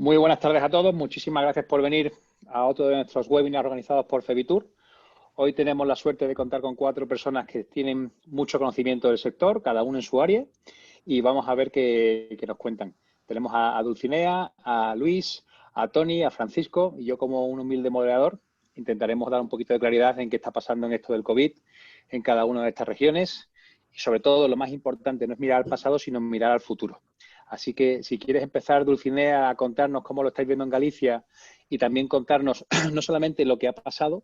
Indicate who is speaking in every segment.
Speaker 1: Muy buenas tardes a todos. Muchísimas gracias por venir a otro de nuestros webinars organizados por FEBITUR. Hoy tenemos la suerte de contar con 4 personas que tienen mucho conocimiento del sector, cada uno en su área, y vamos a ver qué nos cuentan. Tenemos a Dulcinea, a Luis, a Tony, a Francisco, y yo como un humilde moderador intentaremos dar un poquito de claridad en qué está pasando en esto del COVID en cada una de estas regiones. Y sobre todo, lo más importante no es mirar al pasado, sino mirar al futuro. Así que si quieres empezar, Dulcinea, a contarnos cómo lo estáis viendo en Galicia y también contarnos no solamente lo que ha pasado,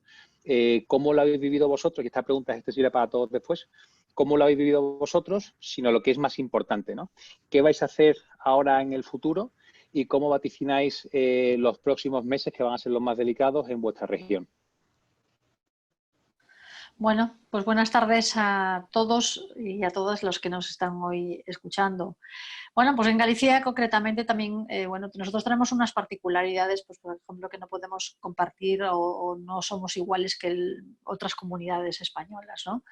Speaker 1: cómo lo habéis vivido vosotros, y esta pregunta es accesible para todos después, cómo lo habéis vivido vosotros, sino lo que es más importante, ¿no? ¿Qué vais a hacer ahora en el futuro y cómo vaticináis los próximos meses que van a ser los más delicados en vuestra región?
Speaker 2: Bueno, pues buenas tardes a todos y a todas los que nos están hoy escuchando. Bueno, pues en Galicia concretamente también, bueno, nosotros tenemos unas particularidades, pues por ejemplo, que no podemos compartir o no somos iguales que otras comunidades españolas, ¿no?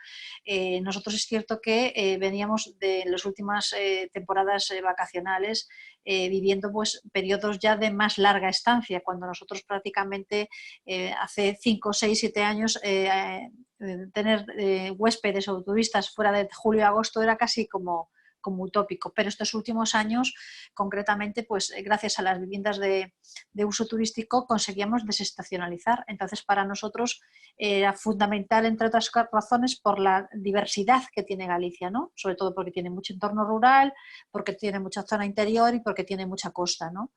Speaker 2: Nosotros es cierto que veníamos de las últimas temporadas vacacionales viviendo pues periodos ya de más larga estancia, cuando nosotros prácticamente hace 5, 6, 7 años tener huéspedes o turistas fuera de julio y agosto era casi como utópico, pero estos últimos años, concretamente, pues gracias a las viviendas de uso turístico conseguíamos desestacionalizar. Entonces, para nosotros era fundamental, entre otras razones, por la diversidad que tiene Galicia, ¿no? Sobre todo porque tiene mucho entorno rural, porque tiene mucha zona interior y porque tiene mucha costa, ¿no?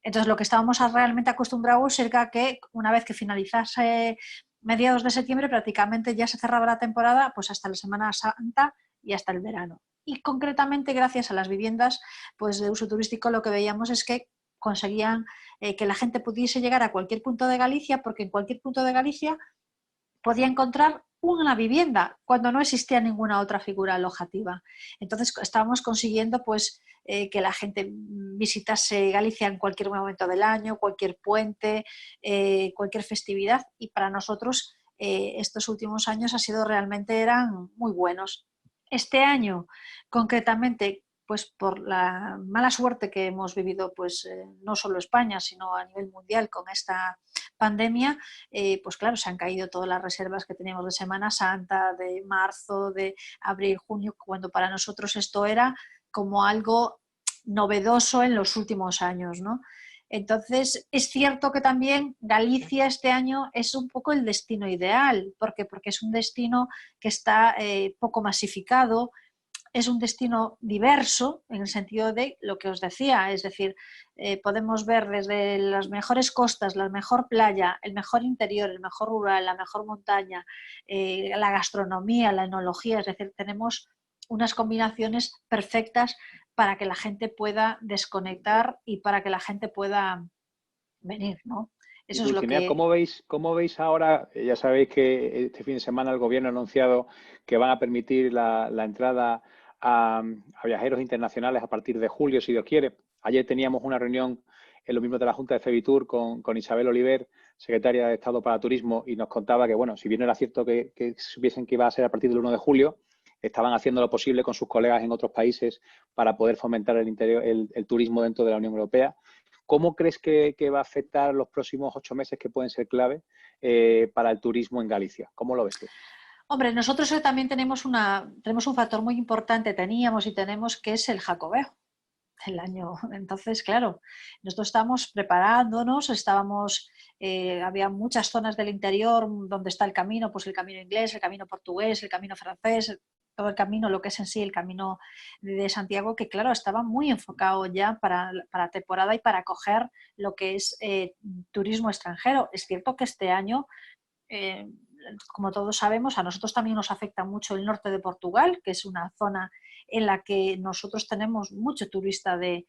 Speaker 2: Entonces, lo que estábamos realmente acostumbrados era que una vez que finalizase mediados de septiembre, prácticamente ya se cerraba la temporada, pues hasta la Semana Santa y hasta el verano. Y concretamente, gracias a las viviendas pues, de uso turístico, lo que veíamos es que conseguían que la gente pudiese llegar a cualquier punto de Galicia, porque en cualquier punto de Galicia podía encontrar una vivienda cuando no existía ninguna otra figura alojativa. Entonces estábamos consiguiendo pues, que la gente visitase Galicia en cualquier momento del año, cualquier puente, cualquier festividad, y para nosotros estos últimos años eran muy buenos. Este año, concretamente, pues por la mala suerte que hemos vivido, pues no solo España, sino a nivel mundial con esta pandemia, pues claro, se han caído todas las reservas que teníamos de Semana Santa, de marzo, de abril, junio, cuando para nosotros esto era como algo novedoso en los últimos años, ¿no? Entonces, es cierto que también Galicia este año es un poco el destino ideal. ¿Por qué? Porque es un destino que está poco masificado, es un destino diverso en el sentido de lo que os decía, es decir, podemos ver desde las mejores costas, la mejor playa, el mejor interior, el mejor rural, la mejor montaña, la gastronomía, la enología, es decir, tenemos unas combinaciones perfectas para que la gente pueda desconectar y para que la gente pueda venir, ¿no?
Speaker 1: Y
Speaker 2: Eso es lo
Speaker 1: Dulcinea,
Speaker 2: que...
Speaker 1: ¿cómo veis ahora? Ya sabéis que este fin de semana el gobierno ha anunciado que van a permitir la entrada a viajeros internacionales a partir de julio, si Dios quiere. Ayer teníamos una reunión en los mismos de la Junta de FEBITUR con Isabel Oliver, secretaria de Estado para Turismo, y nos contaba que, bueno, si bien era cierto que supiesen que iba a ser a partir del 1 de julio, estaban haciendo lo posible con sus colegas en otros países para poder fomentar el turismo dentro de la Unión Europea. ¿Cómo crees que va a afectar los próximos 8 meses que pueden ser clave para el turismo en Galicia? ¿Cómo lo ves tú?
Speaker 2: Hombre, nosotros también tenemos un factor muy importante, teníamos y tenemos, que es el Jacobeo. El año. Entonces, claro, nosotros estábamos preparándonos, había muchas zonas del interior donde está el camino, pues el camino inglés, el camino portugués, el camino francés, todo el camino, lo que es en sí el camino de Santiago, que claro, estaba muy enfocado ya para temporada y para acoger lo que es turismo extranjero. Es cierto que este año, eh, como todos sabemos, a nosotros también nos afecta mucho el norte de Portugal, que es una zona en la que nosotros tenemos mucho turista del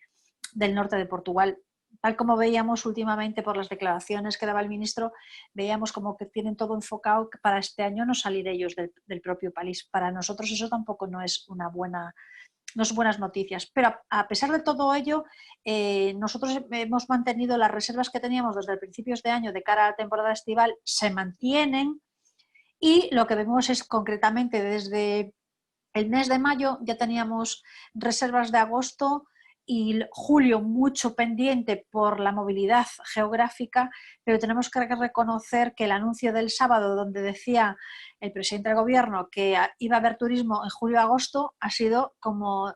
Speaker 2: norte de Portugal. Tal como veíamos últimamente por las declaraciones que daba el ministro, veíamos como que tienen todo enfocado que para este año no salir ellos del propio país. Para nosotros eso tampoco no es no son buenas noticias, pero a pesar de todo ello, nosotros hemos mantenido las reservas que teníamos desde el principios de año de cara a la temporada estival, se mantienen, y lo que vemos es concretamente desde el mes de mayo ya teníamos reservas de agosto y julio mucho pendiente por la movilidad geográfica, pero tenemos que reconocer que el anuncio del sábado, donde decía el presidente del gobierno que iba a haber turismo en julio-agosto, ha sido como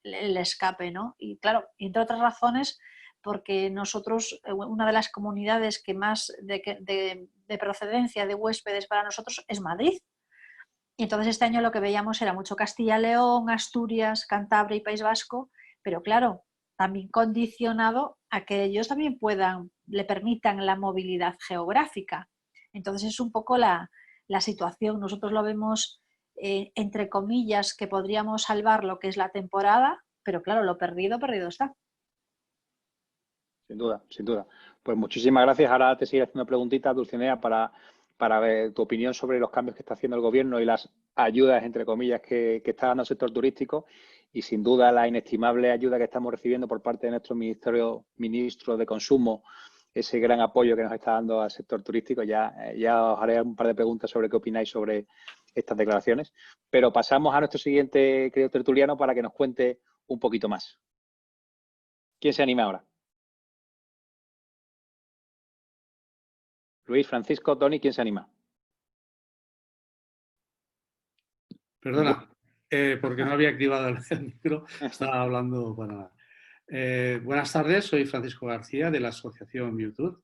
Speaker 2: el escape, ¿no? Y claro, entre otras razones, porque nosotros, una de las comunidades que más de procedencia de huéspedes para nosotros es Madrid. Y entonces este año lo que veíamos era mucho Castilla-León, Asturias, Cantabria y País Vasco, pero claro, también condicionado a que ellos también le permitan la movilidad geográfica. Entonces es un poco la situación. Nosotros lo vemos, entre comillas, que podríamos salvar lo que es la temporada, pero claro, lo perdido, perdido está.
Speaker 1: Sin duda, sin duda. Pues muchísimas gracias. Ahora te sigo haciendo preguntitas, Dulcinea, para ver tu opinión sobre los cambios que está haciendo el gobierno y las ayudas, entre comillas, que está dando al sector turístico, y sin duda la inestimable ayuda que estamos recibiendo por parte de nuestro ministro de Consumo, ese gran apoyo que nos está dando al sector turístico. Ya os haré un par de preguntas sobre qué opináis sobre estas declaraciones, pero pasamos a nuestro siguiente querido tertuliano para que nos cuente un poquito más. ¿Quién se anima ahora? Luis, Francisco, Tony, ¿quién se anima?
Speaker 3: Perdona, porque no había activado el micro, estaba hablando para nada. Buenas tardes, soy Francisco García de la Asociación YouTube.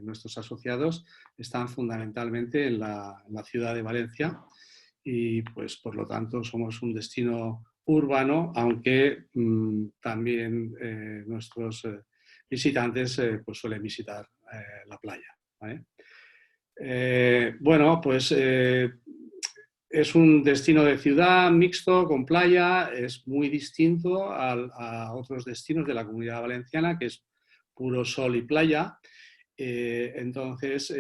Speaker 3: Nuestros asociados están fundamentalmente en la ciudad de Valencia y pues por lo tanto somos un destino urbano, aunque también nuestros visitantes pues suelen visitar la playa, ¿vale? Bueno, pues es un destino de ciudad mixto con playa, es muy distinto a otros destinos de la Comunidad Valenciana, que es puro sol y playa. Entonces,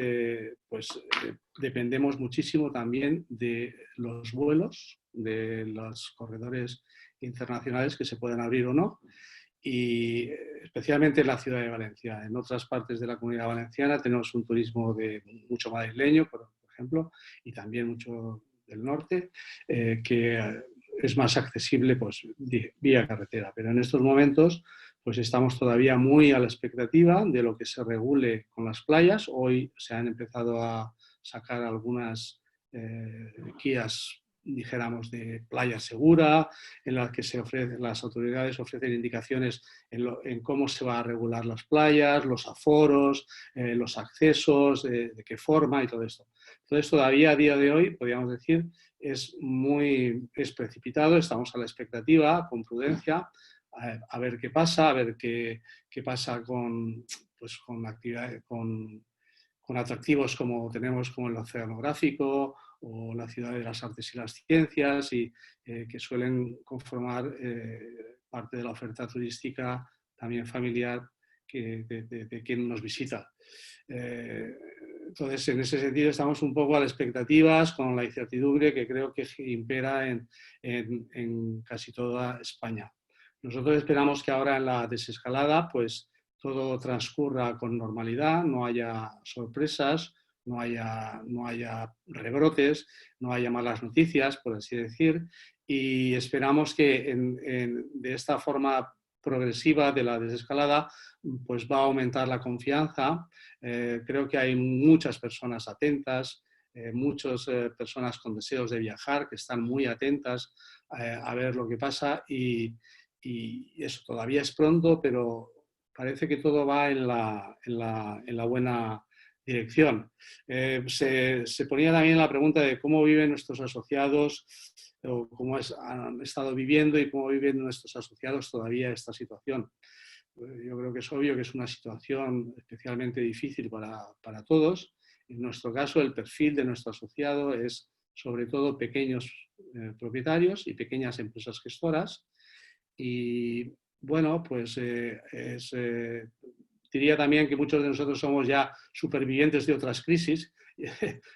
Speaker 3: dependemos muchísimo también de los vuelos, de los corredores internacionales que se puedan abrir o no, y especialmente en la ciudad de Valencia. En otras partes de la Comunidad Valenciana tenemos un turismo mucho madrileño, por ejemplo, y también mucho del norte, que es más accesible pues, vía carretera. Pero en estos momentos pues estamos todavía muy a la expectativa de lo que se regule con las playas. Hoy se han empezado a sacar algunas guías, dijéramos, de playa segura, en las que las autoridades ofrecen indicaciones en cómo se va a regular las playas, los aforos, los accesos, de qué forma y todo esto. Entonces, todavía a día de hoy, podríamos decir, es precipitado, estamos a la expectativa, con prudencia, a ver qué pasa, a ver qué pasa con actividades, con atractivos como tenemos como el oceanográfico o la ciudad de las artes y las ciencias, y que suelen conformar parte de la oferta turística también familiar de quien nos visita. Entonces, en ese sentido, estamos un poco a las expectativas con la incertidumbre que creo que impera en casi toda España. Nosotros esperamos que ahora en la desescalada, pues todo transcurra con normalidad, no haya sorpresas, no haya rebrotes, no haya malas noticias, por así decir, y esperamos que de esta forma progresiva de la desescalada pues va a aumentar la confianza. Creo que hay muchas personas atentas, muchas personas con deseos de viajar que están muy atentas a ver lo que pasa, y eso todavía es pronto, pero parece que todo va en la buena dirección. Se ponía también la pregunta de cómo viven nuestros asociados, o cómo han estado viviendo y cómo viven nuestros asociados todavía esta situación. Yo creo que es obvio que es una situación especialmente difícil para todos. En nuestro caso, el perfil de nuestro asociado es sobre todo pequeños propietarios y pequeñas empresas gestoras. Y bueno, pues diría también que muchos de nosotros somos ya supervivientes de otras crisis,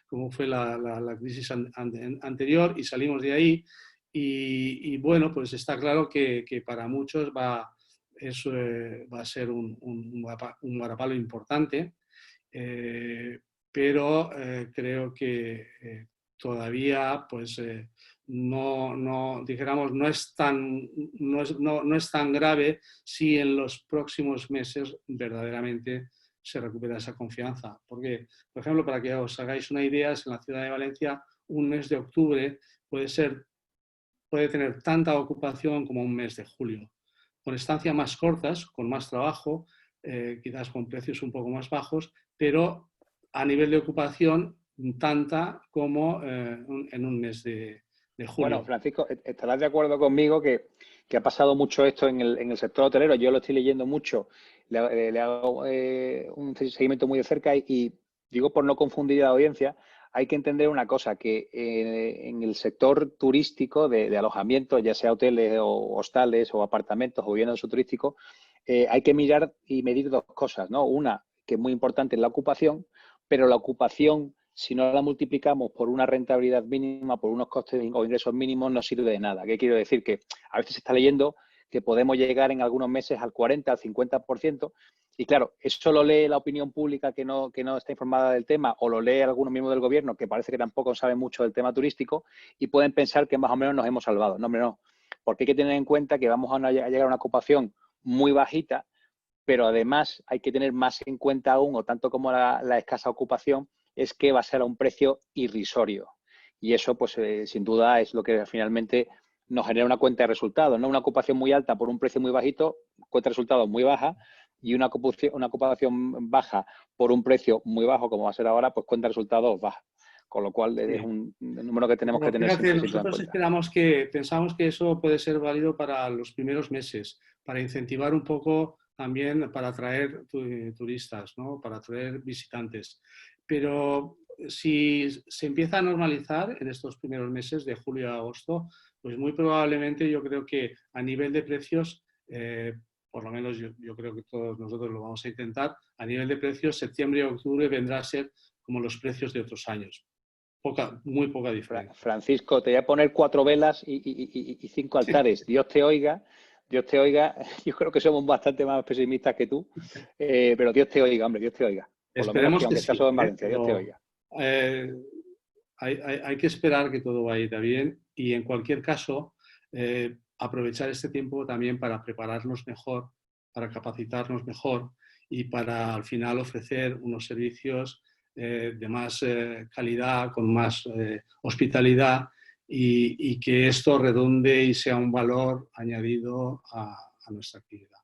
Speaker 3: como fue la crisis anterior, y salimos de ahí. Y bueno, pues está claro que para muchos va a ser un varapalo importante, pero creo que todavía pues, dijéramos, no es tan grave si en los próximos meses verdaderamente se recupera esa confianza. Porque, por ejemplo, para que os hagáis una idea, en la ciudad de Valencia un mes de octubre puede tener tanta ocupación como un mes de julio, con estancias más cortas, con más trabajo, quizás con precios un poco más bajos, pero a nivel de ocupación tanta como en un mes de julio.
Speaker 1: Bueno, Francisco, estarás de acuerdo conmigo que ha pasado mucho esto en el sector hotelero. Yo lo estoy leyendo mucho, le hago un seguimiento muy de cerca y digo, por no confundir a la audiencia, hay que entender una cosa, que en el sector turístico de alojamiento, ya sea hoteles o hostales o apartamentos o viviendas de uso turístico, hay que mirar y medir dos cosas, ¿no? Una, que es muy importante, es la ocupación, pero la ocupación, si no la multiplicamos por una rentabilidad mínima, por unos costes o ingresos mínimos, no sirve de nada. ¿Qué quiero decir? Que a veces se está leyendo que podemos llegar en algunos meses al 40, al 50%, y claro, eso lo lee la opinión pública que no está informada del tema, o lo lee algunos miembros del gobierno que parece que tampoco saben mucho del tema turístico, y pueden pensar que más o menos nos hemos salvado. No, hombre, no. Porque hay que tener en cuenta que vamos a llegar a una ocupación muy bajita, pero además hay que tener más en cuenta aún, o tanto como la escasa ocupación, es que va a ser a un precio irrisorio. Y eso, pues, sin duda, es lo que finalmente nos genera una cuenta de resultados, ¿no? Una ocupación muy alta por un precio muy bajito, cuenta de resultados muy baja, y una ocupación baja por un precio muy bajo, como va a ser ahora, pues cuenta de resultados baja. Con lo cual, es un número que tenemos que tener siempre en
Speaker 3: nosotros
Speaker 1: cuenta.
Speaker 3: Pensamos que eso puede ser válido para los primeros meses, para incentivar un poco también, para atraer turistas, ¿no? Para atraer visitantes. Pero si se empieza a normalizar en estos primeros meses de julio a agosto, pues muy probablemente yo creo que a nivel de precios, por lo menos yo creo que todos nosotros lo vamos a intentar, a nivel de precios, septiembre y octubre vendrá a ser como los precios de otros años. Muy poca diferencia.
Speaker 1: Francisco, te voy a poner 4 velas y 5 altares. Dios te oiga, Dios te oiga. Yo creo que somos bastante más pesimistas que tú, pero Dios te oiga, hombre, Dios te oiga. Por lo menos que aunque sea solo en Valencia, Dios te oiga.
Speaker 3: Hay que esperar que todo vaya bien y en cualquier caso aprovechar este tiempo también para prepararnos mejor, para capacitarnos mejor y para al final ofrecer unos servicios de más calidad, con más hospitalidad y que esto redunde y sea un valor añadido a nuestra actividad.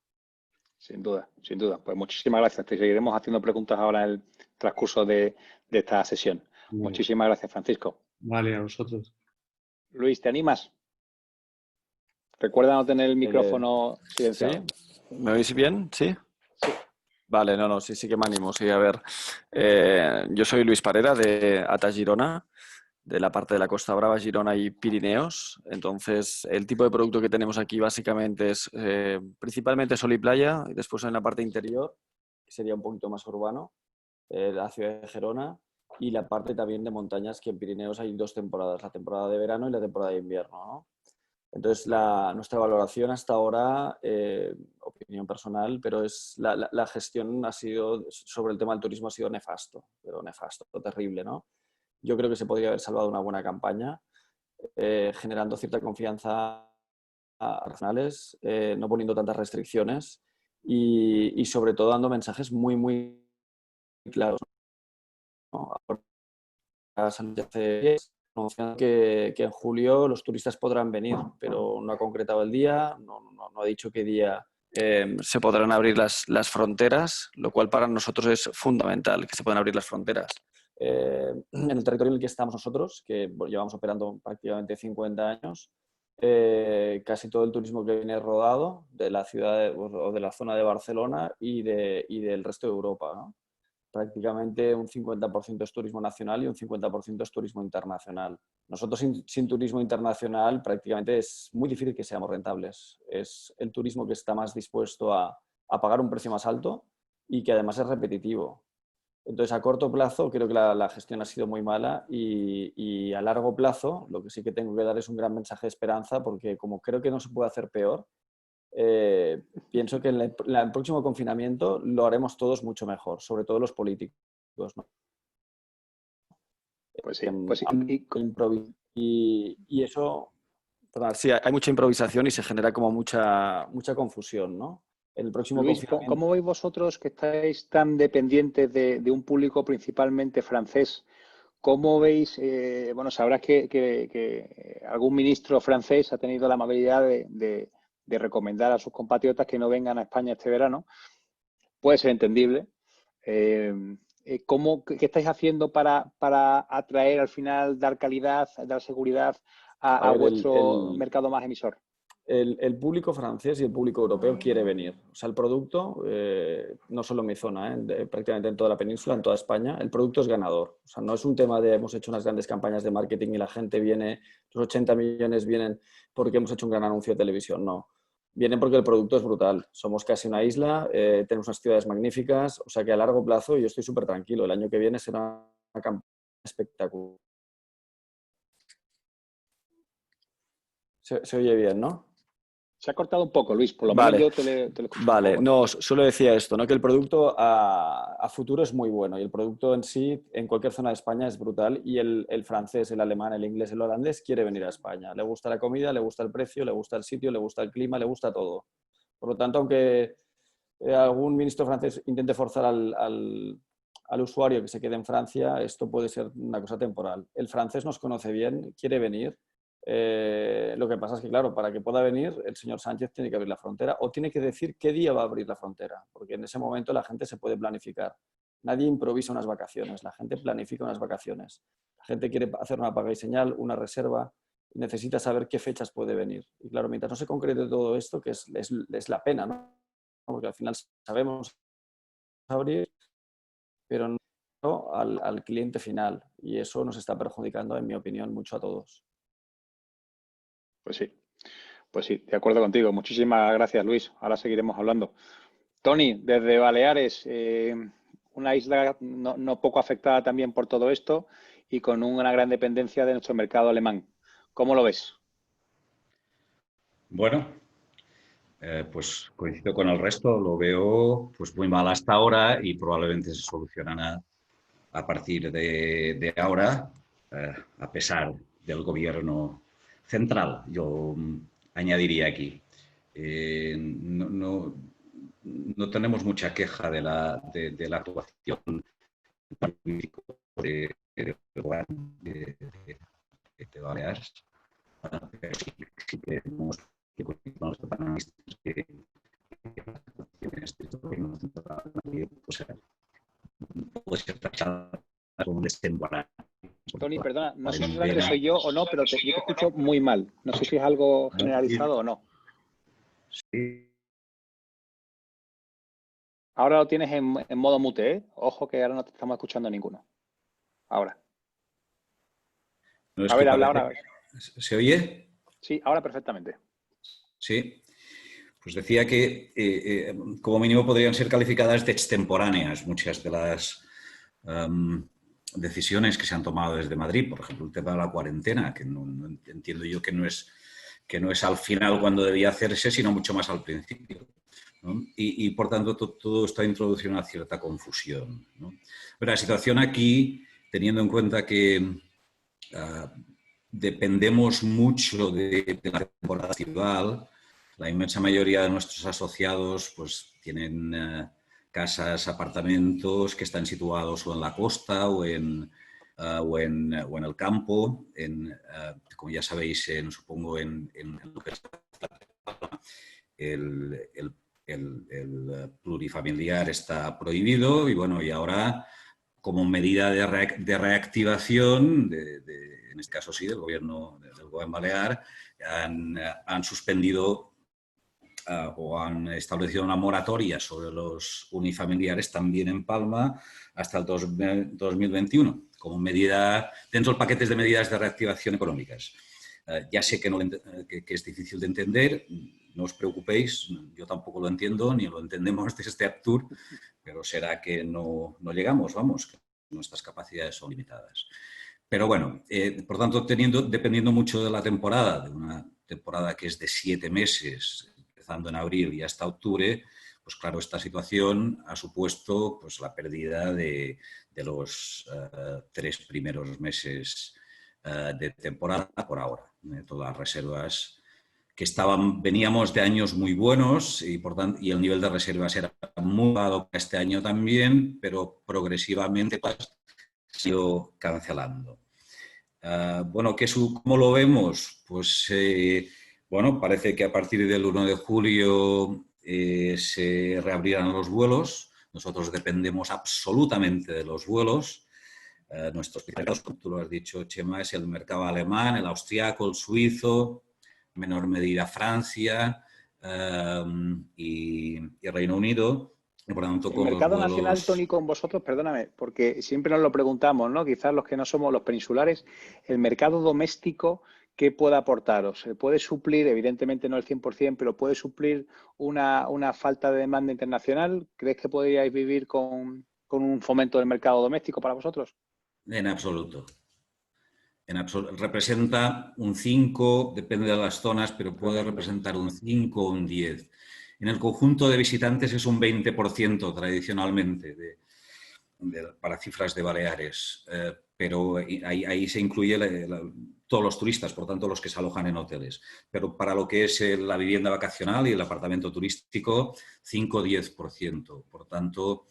Speaker 1: Sin duda, sin duda. Pues muchísimas gracias. Te seguiremos haciendo preguntas ahora en el transcurso de esta sesión. Muchísimas gracias, Francisco.
Speaker 3: Vale, a vosotros.
Speaker 1: Luis, ¿te animas? Recuerda no tener el micrófono silenciado.
Speaker 4: ¿Sí? ¿Me oís bien? ¿Sí?
Speaker 1: Sí.
Speaker 4: Vale, sí que me animo. Sí, a ver. Yo soy Luis Parera de ATA Girona, de la parte de la Costa Brava, Girona y Pirineos. Entonces, el tipo de producto que tenemos aquí básicamente es principalmente sol y playa, y después en la parte interior, que sería un poquito más urbano, la ciudad de Gerona, y la parte también de montañas, que en Pirineos hay 2 temporadas, la temporada de verano y la temporada de invierno, ¿no? Entonces, nuestra valoración hasta ahora, opinión personal, pero es la gestión ha sido, sobre el tema del turismo, ha sido nefasto, pero nefasto, terrible, ¿no? Yo creo que se podría haber salvado una buena campaña, generando cierta confianza a regionales, no poniendo tantas restricciones y sobre todo dando mensajes muy, muy claros, ¿no? Que en julio los turistas podrán venir, pero no ha concretado el día, no ha dicho qué día se podrán abrir las fronteras, lo cual para nosotros es fundamental, que se puedan abrir las fronteras. En el territorio en el que estamos nosotros, que llevamos operando prácticamente 50 años, casi todo el turismo que viene rodado de la ciudad o de la zona de Barcelona y del resto de Europa, ¿no? Prácticamente un 50% es turismo nacional y un 50% es turismo internacional. Nosotros sin turismo internacional prácticamente es muy difícil que seamos rentables. Es el turismo que está más dispuesto a pagar un precio más alto y que además es repetitivo. Entonces, a corto plazo creo que la gestión ha sido muy mala y a largo plazo lo que sí que tengo que dar es un gran mensaje de esperanza, porque como creo que no se puede hacer peor, pienso que en el próximo confinamiento lo haremos todos mucho mejor, sobre todo los políticos, ¿no?
Speaker 1: Pues sí.
Speaker 4: y eso, perdón, sí, hay mucha improvisación y se genera como mucha confusión, ¿no? El próximo
Speaker 1: Luis,
Speaker 4: confinamiento...
Speaker 1: ¿cómo veis vosotros que estáis tan dependientes de un público principalmente francés? ¿Cómo veis? Bueno, sabrás que algún ministro francés ha tenido la amabilidad de recomendar a sus compatriotas que no vengan a España este verano. Puede ser entendible. ¿Qué estáis haciendo para atraer al final, dar calidad, dar seguridad a
Speaker 4: ver,
Speaker 1: vuestro mercado más emisor?
Speaker 4: El público francés y el público europeo quiere venir. O sea, el producto, no solo en mi zona, prácticamente en toda la península, en toda España, el producto es ganador. O sea, no es un tema de hemos hecho unas grandes campañas de marketing y la gente viene, los 80 millones vienen porque hemos hecho un gran anuncio de televisión. No. Vienen porque el producto es brutal. Somos casi una isla, tenemos unas ciudades magníficas, o sea que a largo plazo yo estoy súper tranquilo. El año que viene será una campaña espectacular. Se oye bien, ¿no?
Speaker 1: Se ha cortado un poco, Luis, por lo
Speaker 4: Vale.
Speaker 1: menos yo te lo escucho.
Speaker 4: Vale, no, solo decía esto, ¿no? Que el producto a futuro es muy bueno y el producto en sí, en cualquier zona de España, es brutal y el francés, el alemán, el inglés, el holandés quiere venir a España. Le gusta la comida, le gusta el precio, le gusta el sitio, le gusta el clima, le gusta todo. Por lo tanto, aunque algún ministro francés intente forzar al usuario que se quede en Francia, esto puede ser una cosa temporal. El francés nos conoce bien, quiere venir. Lo que pasa es que, claro, para que pueda venir, el señor Sánchez tiene que abrir la frontera o tiene que decir qué día va a abrir la frontera, porque en ese momento la gente se puede planificar. Nadie improvisa unas vacaciones, la gente planifica unas vacaciones. La gente quiere hacer una paga y señal, una reserva, necesita saber qué fechas puede venir. Y claro, mientras no se concrete todo esto, que es la pena, ¿no? Porque al final sabemos abrir, pero no al cliente final. Y eso nos está perjudicando, en mi opinión, mucho a todos.
Speaker 1: Pues sí, de acuerdo contigo. Muchísimas gracias, Luis. Ahora seguiremos hablando. Tony, desde Baleares, una isla no poco afectada también por todo esto y con una gran dependencia de nuestro mercado alemán. ¿Cómo lo ves?
Speaker 5: Bueno, pues coincido con el resto, lo veo pues muy mal hasta ahora y probablemente se solucionará a partir de ahora, a pesar del gobierno central, yo añadiría aquí. No tenemos mucha queja de la actuación de Baleares, pero sí que tenemos que continuar los panelistas que puede ser tachada como destemporada.
Speaker 1: Tony, perdona, no sé si realmente soy yo o no, pero yo te escucho muy mal. No sé si es algo generalizado o no.
Speaker 5: Sí.
Speaker 1: Ahora lo tienes en modo mute, ¿eh? Ojo que ahora no te estamos escuchando ninguno. Ahora.
Speaker 5: No,
Speaker 1: a ver, habla ahora.
Speaker 5: ¿Se oye?
Speaker 1: Sí, ahora perfectamente.
Speaker 5: Sí. Pues decía que como mínimo podrían ser calificadas de extemporáneas muchas de las decisiones que se han tomado desde Madrid. Por ejemplo, el tema de la cuarentena, que no entiendo yo que no es al final cuando debía hacerse, sino mucho más al principio, ¿no? Y por tanto todo esto ha introducido una cierta confusión, ¿no? Pero la situación aquí, teniendo en cuenta que dependemos mucho de la temporada estival, la inmensa mayoría de nuestros asociados pues tienen casas, apartamentos que están situados o en la costa o en el campo, como ya sabéis, supongo en lo que es el plurifamiliar está prohibido y bueno, y ahora como medida de reactivación, en este caso sí, del gobierno balear, han suspendido o han establecido una moratoria sobre los unifamiliares también en Palma hasta el 2021, como medida dentro del paquete de medidas de reactivación económicas. Ya sé que es difícil de entender, no os preocupéis, yo tampoco lo entiendo, ni lo entendemos desde este Aptur, pero será que no llegamos, vamos, que nuestras capacidades son limitadas. Pero bueno, por tanto, dependiendo mucho de la temporada, de una temporada que es de 7 meses, empezando en abril y hasta octubre, pues claro, esta situación ha supuesto pues, la pérdida de los 3 primeros meses de temporada por ahora. Todas las reservas que veníamos de años muy buenos y, por tanto, y el nivel de reservas era muy elevado este año también, pero progresivamente se ha ido cancelando. Bueno, ¿cómo lo vemos? Pues bueno, parece que a partir del 1 de julio se reabrirán los vuelos. Nosotros dependemos absolutamente de los vuelos. Nuestros mercados, como tú lo has dicho, Chema, es el mercado alemán, el austriaco, el suizo, en menor medida Francia y Reino Unido. Y por lo tanto,
Speaker 1: el mercado nacional, Tony, con vosotros, perdóname, porque siempre nos lo preguntamos, ¿no? Quizás los que no somos los peninsulares, el mercado doméstico, ¿qué puede aportaros? ¿Puede suplir, evidentemente no el 100%, pero puede suplir una falta de demanda internacional? ¿Crees que podríais vivir con un fomento del mercado doméstico para vosotros?
Speaker 5: En absoluto. Representa un 5, depende de las zonas, pero puede representar un 5 o un 10. En el conjunto de visitantes es un 20% tradicionalmente para cifras de Baleares, pero ahí se incluye todos los turistas, por tanto los que se alojan en hoteles. Pero para lo que es la vivienda vacacional y el apartamento turístico, 5 o 10%. Por tanto,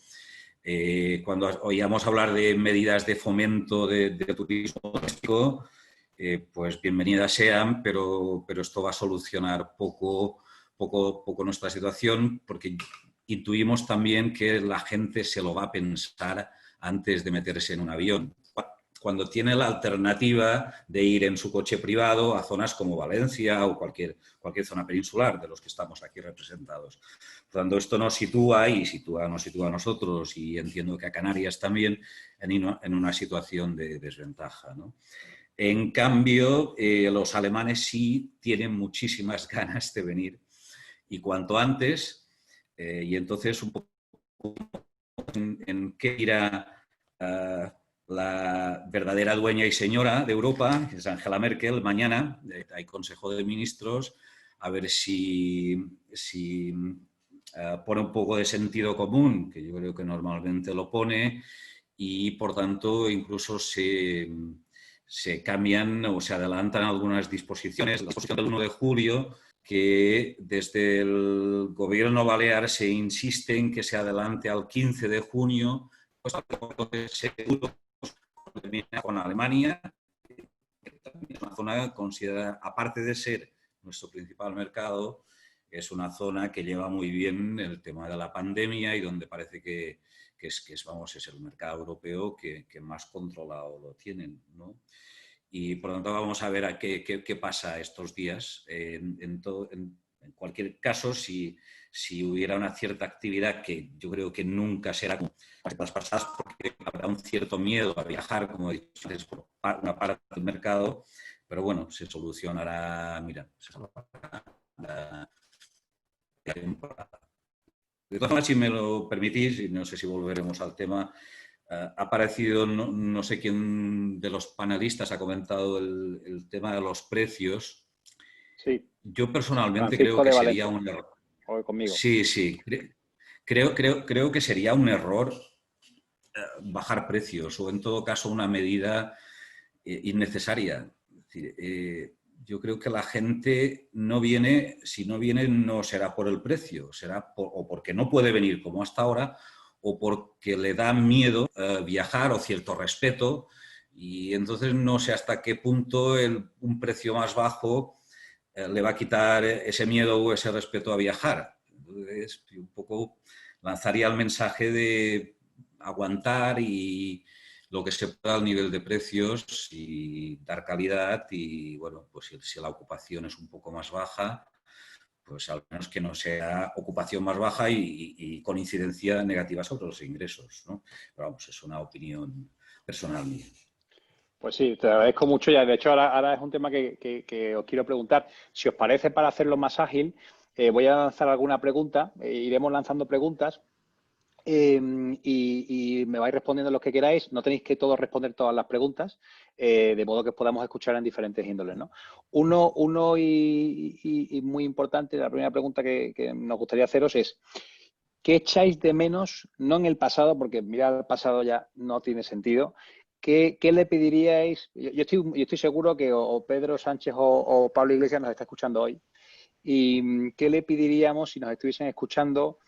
Speaker 5: cuando oíamos hablar de medidas de fomento de turismo doméstico, pues bienvenidas sean, pero esto va a solucionar poco nuestra situación, porque intuimos también que la gente se lo va a pensar antes de meterse en un avión, cuando tiene la alternativa de ir en su coche privado a zonas como Valencia o cualquier zona peninsular de los que estamos aquí representados. Por tanto, esto nos sitúa a nosotros, y entiendo que a Canarias también, en una situación de desventaja, ¿no? En cambio, los alemanes sí tienen muchísimas ganas de venir, y cuanto antes, y entonces un poco en qué irá la verdadera dueña y señora de Europa, que es Angela Merkel. Mañana hay Consejo de Ministros, a ver si pone un poco de sentido común, que yo creo que normalmente lo pone, y por tanto incluso se cambian o se adelantan algunas disposiciones. La disposición del 1 de julio, que desde el gobierno balear se insiste en que se adelante al 15 de junio, pues seguro con Alemania, que también es una zona considerada, aparte de ser nuestro principal mercado, es una zona que lleva muy bien el tema de la pandemia y donde parece que es el mercado europeo que más controlado lo tienen, ¿no? Y por lo tanto vamos a ver a qué pasa estos días. En cualquier caso, si hubiera una cierta actividad, que yo creo que nunca será como las pasadas, porque habrá un cierto miedo a viajar, como he dicho, es por una parte del mercado, pero bueno, se solucionará, la temporada. De todas formas, si me lo permitís, y no sé si volveremos al tema, ha aparecido, no sé quién de los panelistas ha comentado el tema de los precios.
Speaker 1: Sí.
Speaker 5: Yo personalmente
Speaker 1: Francisco
Speaker 5: creo que
Speaker 1: de
Speaker 5: sería
Speaker 1: Valencia.
Speaker 5: un error.
Speaker 1: Hoy conmigo.
Speaker 5: Sí. Creo que sería un error bajar precios, o en todo caso una medida innecesaria. Es decir, yo creo que la gente no viene, si no viene no será por el precio, será o porque no puede venir como hasta ahora, o porque le da miedo viajar o cierto respeto, y entonces no sé hasta qué punto un precio más bajo le va a quitar ese miedo o ese respeto a viajar. Entonces, un poco lanzaría el mensaje de aguantar y lo que se pueda al nivel de precios y dar calidad, y bueno, pues si la ocupación es un poco más baja, pues al menos que no sea ocupación más baja y con incidencia negativa sobre los ingresos, ¿no? Pero vamos, es una opinión personal mía.
Speaker 1: Pues sí, te agradezco mucho. Ya, de hecho, ahora es un tema que os quiero preguntar. Si os parece, para hacerlo más ágil, voy a lanzar alguna pregunta. Iremos lanzando preguntas y me vais respondiendo los que queráis. No tenéis que todos responder todas las preguntas, de modo que os podamos escuchar en diferentes índoles, ¿no? Uno y muy importante, la primera pregunta que nos gustaría haceros es: ¿qué echáis de menos, no en el pasado, porque mirar al pasado ya no tiene sentido? ¿qué le pediríais? Yo estoy seguro que o Pedro Sánchez o Pablo Iglesias nos está escuchando hoy. ¿Y qué le pediríamos si nos estuviesen escuchando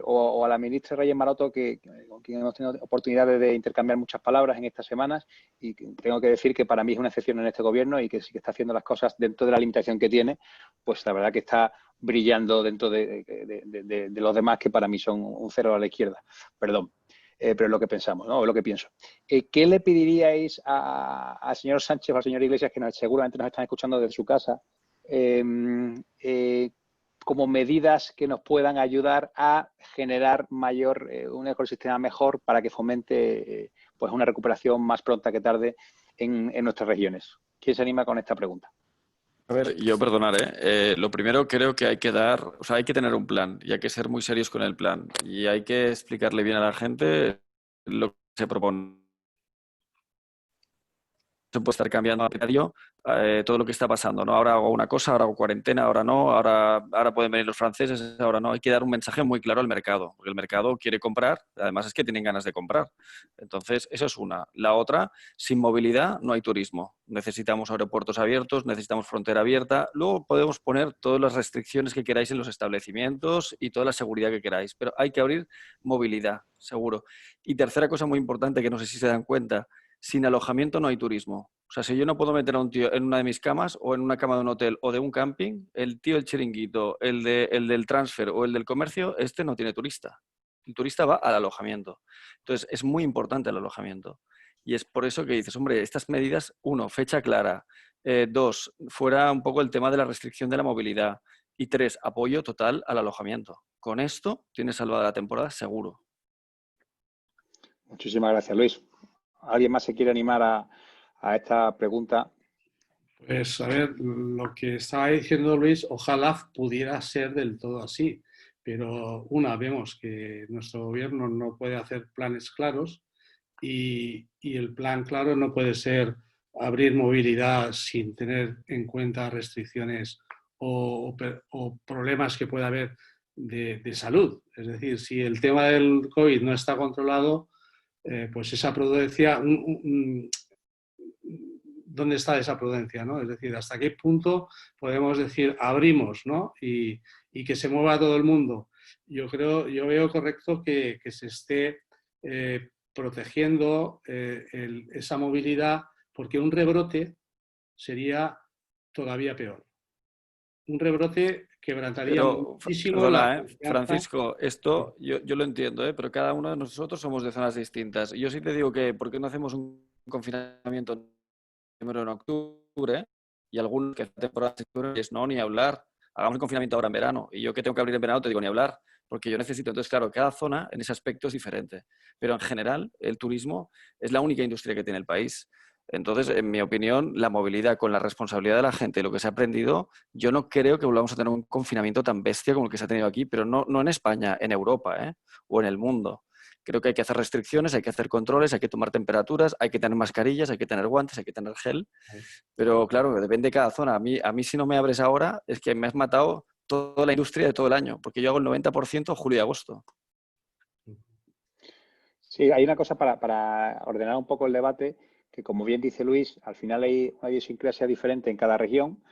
Speaker 1: o a la ministra Reyes Maroto, con quien hemos tenido oportunidades de intercambiar muchas palabras en estas semanas? Y tengo que decir que para mí es una excepción en este gobierno y que sí que está haciendo las cosas dentro de la limitación que tiene, pues la verdad que está brillando dentro de los demás, que para mí son un cero a la izquierda. Perdón. Pero es lo que pensamos, ¿no? O lo que pienso. ¿Qué le pediríais al señor Sánchez o al señor Iglesias, que seguramente nos están escuchando desde su casa, como medidas que nos puedan ayudar a generar un ecosistema mejor para que fomente pues una recuperación más pronta que tarde en nuestras regiones? ¿Quién se anima con esta pregunta?
Speaker 4: A ver, yo perdonaré. Lo primero creo que hay que hay que tener un plan y hay que ser muy serios con el plan y hay que explicarle bien a la gente lo que se propone. Se puede estar cambiando a diario todo lo que está pasando, ¿no? Ahora hago una cosa, ahora hago cuarentena, ahora no, ahora pueden venir los franceses, ahora no. Hay que dar un mensaje muy claro al mercado, porque el mercado quiere comprar, además es que tienen ganas de comprar. Entonces, eso es una. La otra, sin movilidad no hay turismo. Necesitamos aeropuertos abiertos, necesitamos frontera abierta. Luego podemos poner todas las restricciones que queráis en los establecimientos y toda la seguridad que queráis, pero hay que abrir movilidad, seguro. Y tercera cosa muy importante, que no sé si se dan cuenta, sin alojamiento no hay turismo. O sea, si yo no puedo meter a un tío en una de mis camas o en una cama de un hotel o de un camping, el tío del chiringuito, el del transfer o el del comercio, este no tiene turista. El turista va al alojamiento. Entonces, es muy importante el alojamiento. Y es por eso que dices, hombre, estas medidas, uno, fecha clara. Dos, fuera un poco el tema de la restricción de la movilidad. Y tres, apoyo total al alojamiento. Con esto tienes salvada la temporada seguro.
Speaker 1: Muchísimas gracias, Luis. ¿Alguien más se quiere animar a esta pregunta?
Speaker 3: Pues a ver, lo que estaba diciendo Luis, ojalá pudiera ser del todo así, pero vemos que nuestro gobierno no puede hacer planes claros y el plan claro no puede ser abrir movilidad sin tener en cuenta restricciones o problemas que pueda haber de salud. Es decir, si el tema del COVID no está controlado, pues esa prudencia, ¿dónde está esa prudencia, ¿no? Es decir, ¿hasta qué punto podemos decir abrimos, ¿no? Y que se mueva todo el mundo? Yo veo correcto que se esté protegiendo esa movilidad, porque un rebrote sería todavía peor. Un rebrote quebrantaría muchísimo
Speaker 4: perdona,
Speaker 3: la confianza.
Speaker 4: Francisco, esto yo lo entiendo, pero cada uno de nosotros somos de zonas distintas. Yo sí te digo que, ¿por qué no hacemos un confinamiento primero en octubre? Y algunos que temporada es no, ni hablar. Hagamos el confinamiento ahora en verano. Y yo que tengo que abrir en verano te digo ni hablar, porque yo necesito. Entonces, claro, cada zona en ese aspecto es diferente. Pero en general, el turismo es la única industria que tiene el país. Entonces, en mi opinión, la movilidad con la responsabilidad de la gente y lo que se ha aprendido, yo no creo que volvamos a tener un confinamiento tan bestia como el que se ha tenido aquí, pero no en España, en Europa, o en el mundo. Creo que hay que hacer restricciones, hay que hacer controles, hay que tomar temperaturas, hay que tener mascarillas, hay que tener guantes, hay que tener gel. Pero claro, depende de cada zona. A mí si no me abres ahora, es que me has matado toda la industria de todo el año, porque yo hago el 90% julio y agosto.
Speaker 1: Sí, hay una cosa para ordenar un poco el debate, que como bien dice Luis, al final hay una idiosincrasia diferente en cada región,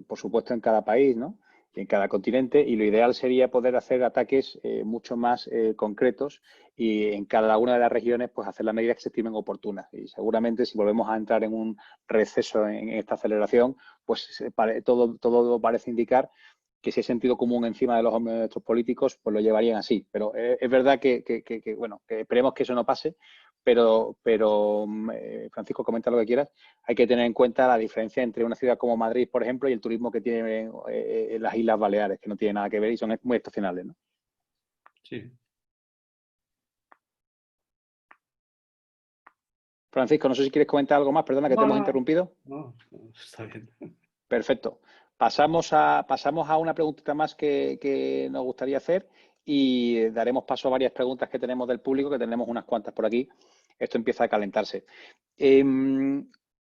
Speaker 1: por supuesto en cada país, ¿no? Y en cada continente, y lo ideal sería poder hacer ataques mucho más concretos y en cada una de las regiones pues hacer las medidas que se estimen oportunas. Y seguramente si volvemos a entrar en un receso en esta aceleración, pues todo parece indicar que ese sentido común encima de los hombros de nuestros políticos, pues lo llevarían así. Pero es verdad que esperemos que eso no pase, pero Francisco, comenta lo que quieras, hay que tener en cuenta la diferencia entre una ciudad como Madrid, por ejemplo, y el turismo que tiene las Islas Baleares, que no tiene nada que ver y son muy estacionales, ¿no?
Speaker 3: Sí.
Speaker 1: Francisco, no sé si quieres comentar algo más, perdona que te hemos interrumpido.
Speaker 3: No, está bien.
Speaker 1: Perfecto. Pasamos a una preguntita más que nos gustaría hacer y daremos paso a varias preguntas que tenemos del público, que tenemos unas cuantas por aquí. Esto empieza a calentarse.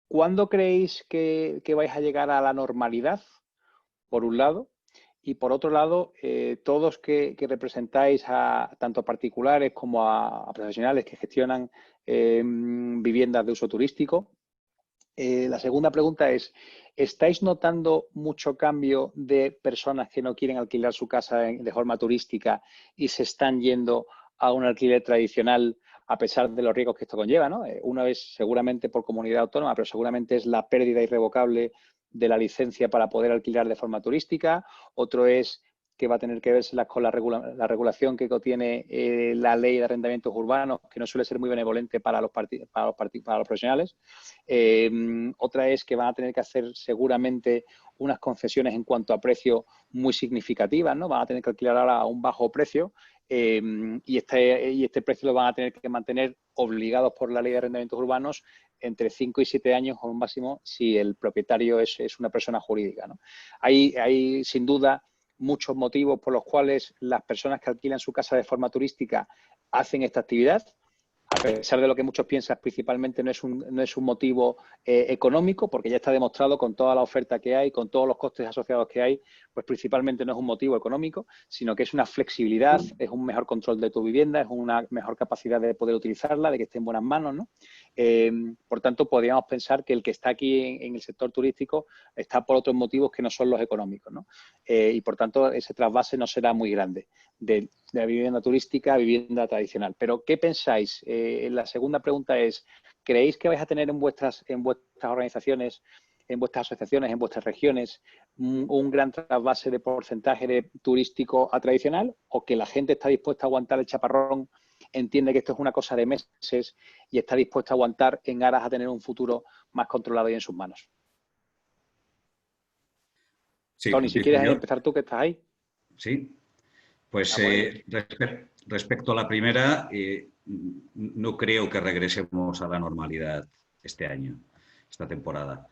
Speaker 1: ¿Cuándo creéis que vais a llegar a la normalidad, por un lado? Y por otro lado, todos que representáis a tanto a particulares como a profesionales que gestionan viviendas de uso turístico. La segunda pregunta es, ¿estáis notando mucho cambio de personas que no quieren alquilar su casa de forma turística y se están yendo a un alquiler tradicional a pesar de los riesgos que esto conlleva, ¿no? Una es seguramente por comunidad autónoma, pero seguramente es la pérdida irrevocable de la licencia para poder alquilar de forma turística. Otro es que va a tener que verse con la regulación que contiene la ley de arrendamientos urbanos, que no suele ser muy benevolente para los profesionales. Otra es que van a tener que hacer seguramente unas concesiones en cuanto a precio muy significativas, ¿no? Van a tener que alquilar ahora a un bajo precio. Y este precio lo van a tener que mantener obligados por la ley de arrendamientos urbanos entre 5 y 7 años o un máximo si el propietario es una persona jurídica, ¿no? Hay sin duda muchos motivos por los cuales las personas que alquilan su casa de forma turística hacen esta actividad. A pesar de lo que muchos piensan, principalmente no es un motivo económico, porque ya está demostrado con toda la oferta que hay, con todos los costes asociados que hay, pues principalmente no es un motivo económico, sino que es una flexibilidad, es un mejor control de tu vivienda, es una mejor capacidad de poder utilizarla, de que esté en buenas manos, ¿no? Por tanto, podríamos pensar que el que está aquí en el sector turístico está por otros motivos que no son los económicos, ¿no? Y por tanto, ese trasvase no será muy grande de la vivienda turística a vivienda tradicional. Pero, ¿qué pensáis? La segunda pregunta es, ¿creéis que vais a tener en vuestras organizaciones, en vuestras asociaciones, en vuestras regiones, un gran trasvase de porcentaje de turístico a tradicional, o que la gente está dispuesta a aguantar el chaparrón, entiende que esto es una cosa de meses y está dispuesta a aguantar en aras a tener un futuro más controlado y en sus manos?
Speaker 5: Sí,
Speaker 1: Tony, si quieres empezar tú, que estás ahí.
Speaker 5: Sí, pues respecto a la primera, no creo que regresemos a la normalidad este año, esta temporada.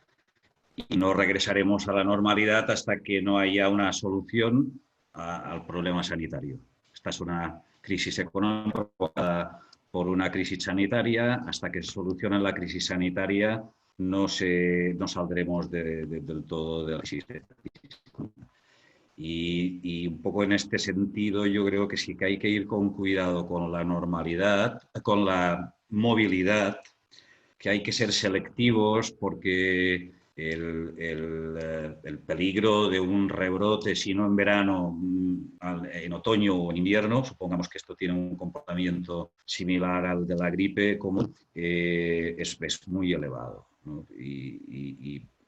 Speaker 5: Y no regresaremos a la normalidad hasta que no haya una solución al problema sanitario. Esta es una crisis económica provocada por una crisis sanitaria. Hasta que se solucione la crisis sanitaria no saldremos del todo de la crisis. Y un poco en este sentido yo creo que sí que hay que ir con cuidado con la normalidad, con la movilidad, que hay que ser selectivos porque el peligro de un rebrote, si no en verano, en otoño o en invierno, supongamos que esto tiene un comportamiento similar al de la gripe común, es muy elevado, ¿no?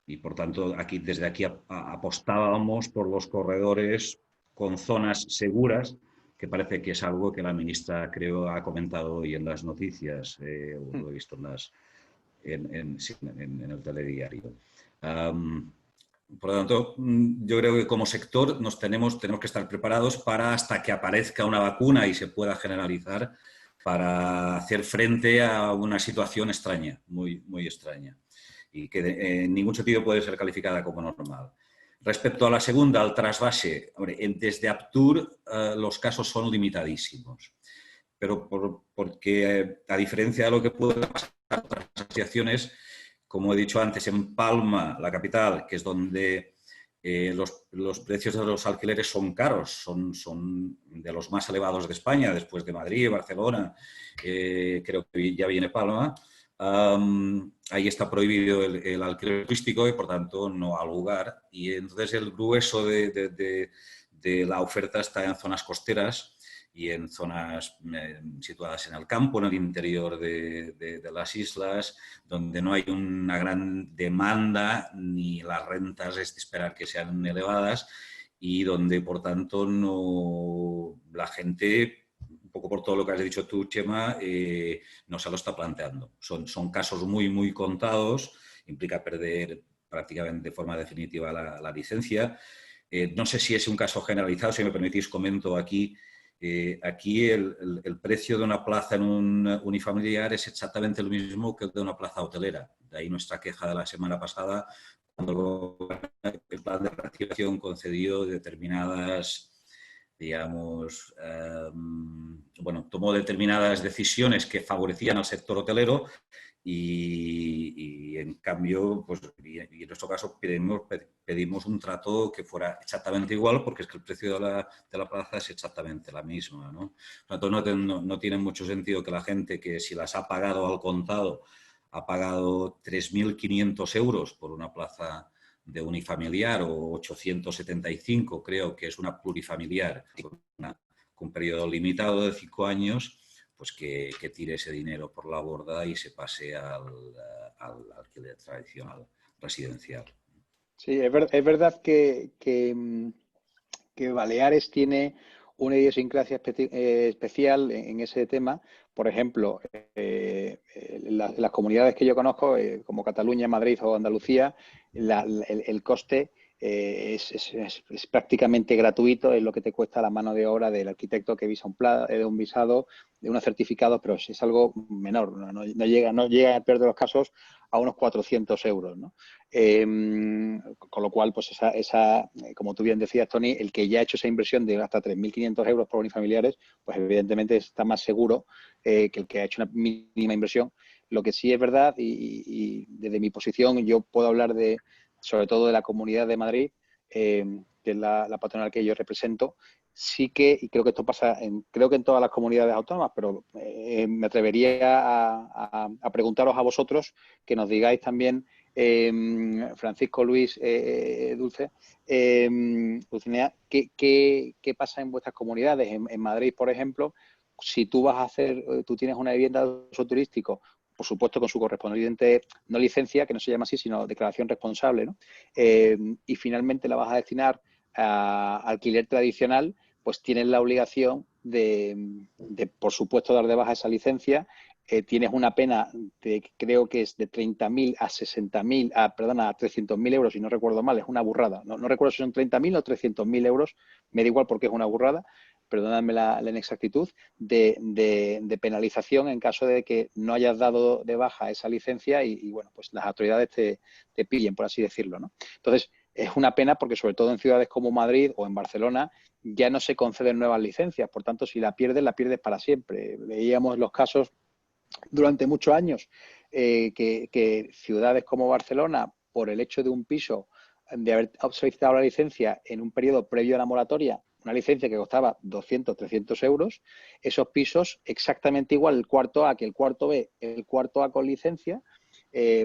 Speaker 5: Y por tanto, desde aquí apostábamos por los corredores con zonas seguras, que parece que es algo que la ministra, creo, ha comentado hoy en las noticias, lo he visto en el telediario. Por lo tanto, yo creo que como sector tenemos que estar preparados para, hasta que aparezca una vacuna y se pueda generalizar, para hacer frente a una situación extraña, muy, muy extraña, y que en ningún sentido puede ser calificada como normal. Respecto a la segunda, al trasvase, desde Aptur los casos son limitadísimos, pero porque a diferencia de lo que puede pasar en otras asociaciones, como he dicho antes, en Palma, la capital, que es donde los precios de los alquileres son caros, son de los más elevados de España, después de Madrid, Barcelona, creo que ya viene Palma. Ahí está prohibido el alquiler turístico y por tanto no ha lugar, y entonces el grueso de la oferta está en zonas costeras y en zonas situadas en el campo, en el interior de las islas, donde no hay una gran demanda ni las rentas es de esperar que sean elevadas, y donde por tanto la gente, un poco por todo lo que has dicho tú, Chema, no se lo está planteando. Son casos muy, muy contados, implica perder prácticamente de forma definitiva la licencia. No sé si es un caso generalizado, si me permitís comento aquí. Aquí el precio de una plaza en un unifamiliar es exactamente lo mismo que el de una plaza hotelera. De ahí nuestra queja de la semana pasada, cuando el plan de reactivación concedió determinadas, digamos, bueno, tomó determinadas decisiones que favorecían al sector hotelero y en cambio, pues, y en nuestro caso pedimos un trato que fuera exactamente igual, porque es que el precio de la plaza es exactamente la misma, ¿no? Por lo tanto, no tiene mucho sentido que la gente que si las ha pagado al contado ha pagado 3.500 euros por una plaza de unifamiliar o 875, creo que es una plurifamiliar, con un periodo limitado de 5 años, pues que tire ese dinero por la borda y se pase al alquiler tradicional residencial.
Speaker 1: Sí, es verdad que Baleares tiene una idiosincrasia especial en ese tema. Por ejemplo, las comunidades que yo conozco, como Cataluña, Madrid o Andalucía, el coste es prácticamente gratuito, es lo que te cuesta la mano de obra del arquitecto que visa de un visado, de unos certificados, pero es algo menor, no llega en el peor de los casos a unos 400 euros, ¿no? Con lo cual, pues como tú bien decías, Tony, el que ya ha hecho esa inversión de hasta 3.500 euros por unifamiliares, pues evidentemente está más seguro que el que ha hecho una mínima inversión. Lo que sí es verdad, y desde mi posición yo puedo hablar sobre todo de la Comunidad de Madrid, que es la patronal que yo represento, sí que, y creo que esto pasa creo que en todas las comunidades autónomas, pero me atrevería a preguntaros a vosotros, que nos digáis también, Francisco, Luis, Dulce, Dulcinea, ¿qué pasa en vuestras comunidades? En Madrid, por ejemplo, si tú tú tienes una vivienda de uso turístico, por supuesto con su correspondiente, no licencia, que no se llama así, sino declaración responsable, ¿no? Y finalmente la vas a destinar a alquiler tradicional, pues tienes la obligación de, por supuesto, dar de baja esa licencia. Tienes una pena creo que es de 30.000 a 60.000, a 300.000 euros, si no recuerdo mal, es una burrada. No recuerdo si son 30.000 o 300.000 euros, me da igual porque es una burrada, perdóname la inexactitud, de penalización en caso de que no hayas dado de baja esa licencia y bueno, pues las autoridades te pillen, por así decirlo, ¿no? Entonces, es una pena porque sobre todo en ciudades como Madrid o en Barcelona ya no se conceden nuevas licencias. Por tanto, si la pierdes para siempre. Veíamos los casos durante muchos años que ciudades como Barcelona, por el hecho de un piso, de haber solicitado la licencia en un periodo previo a la moratoria, una licencia que costaba 200, 300 euros, esos pisos exactamente igual, el cuarto A que el cuarto B, el cuarto A con licencia,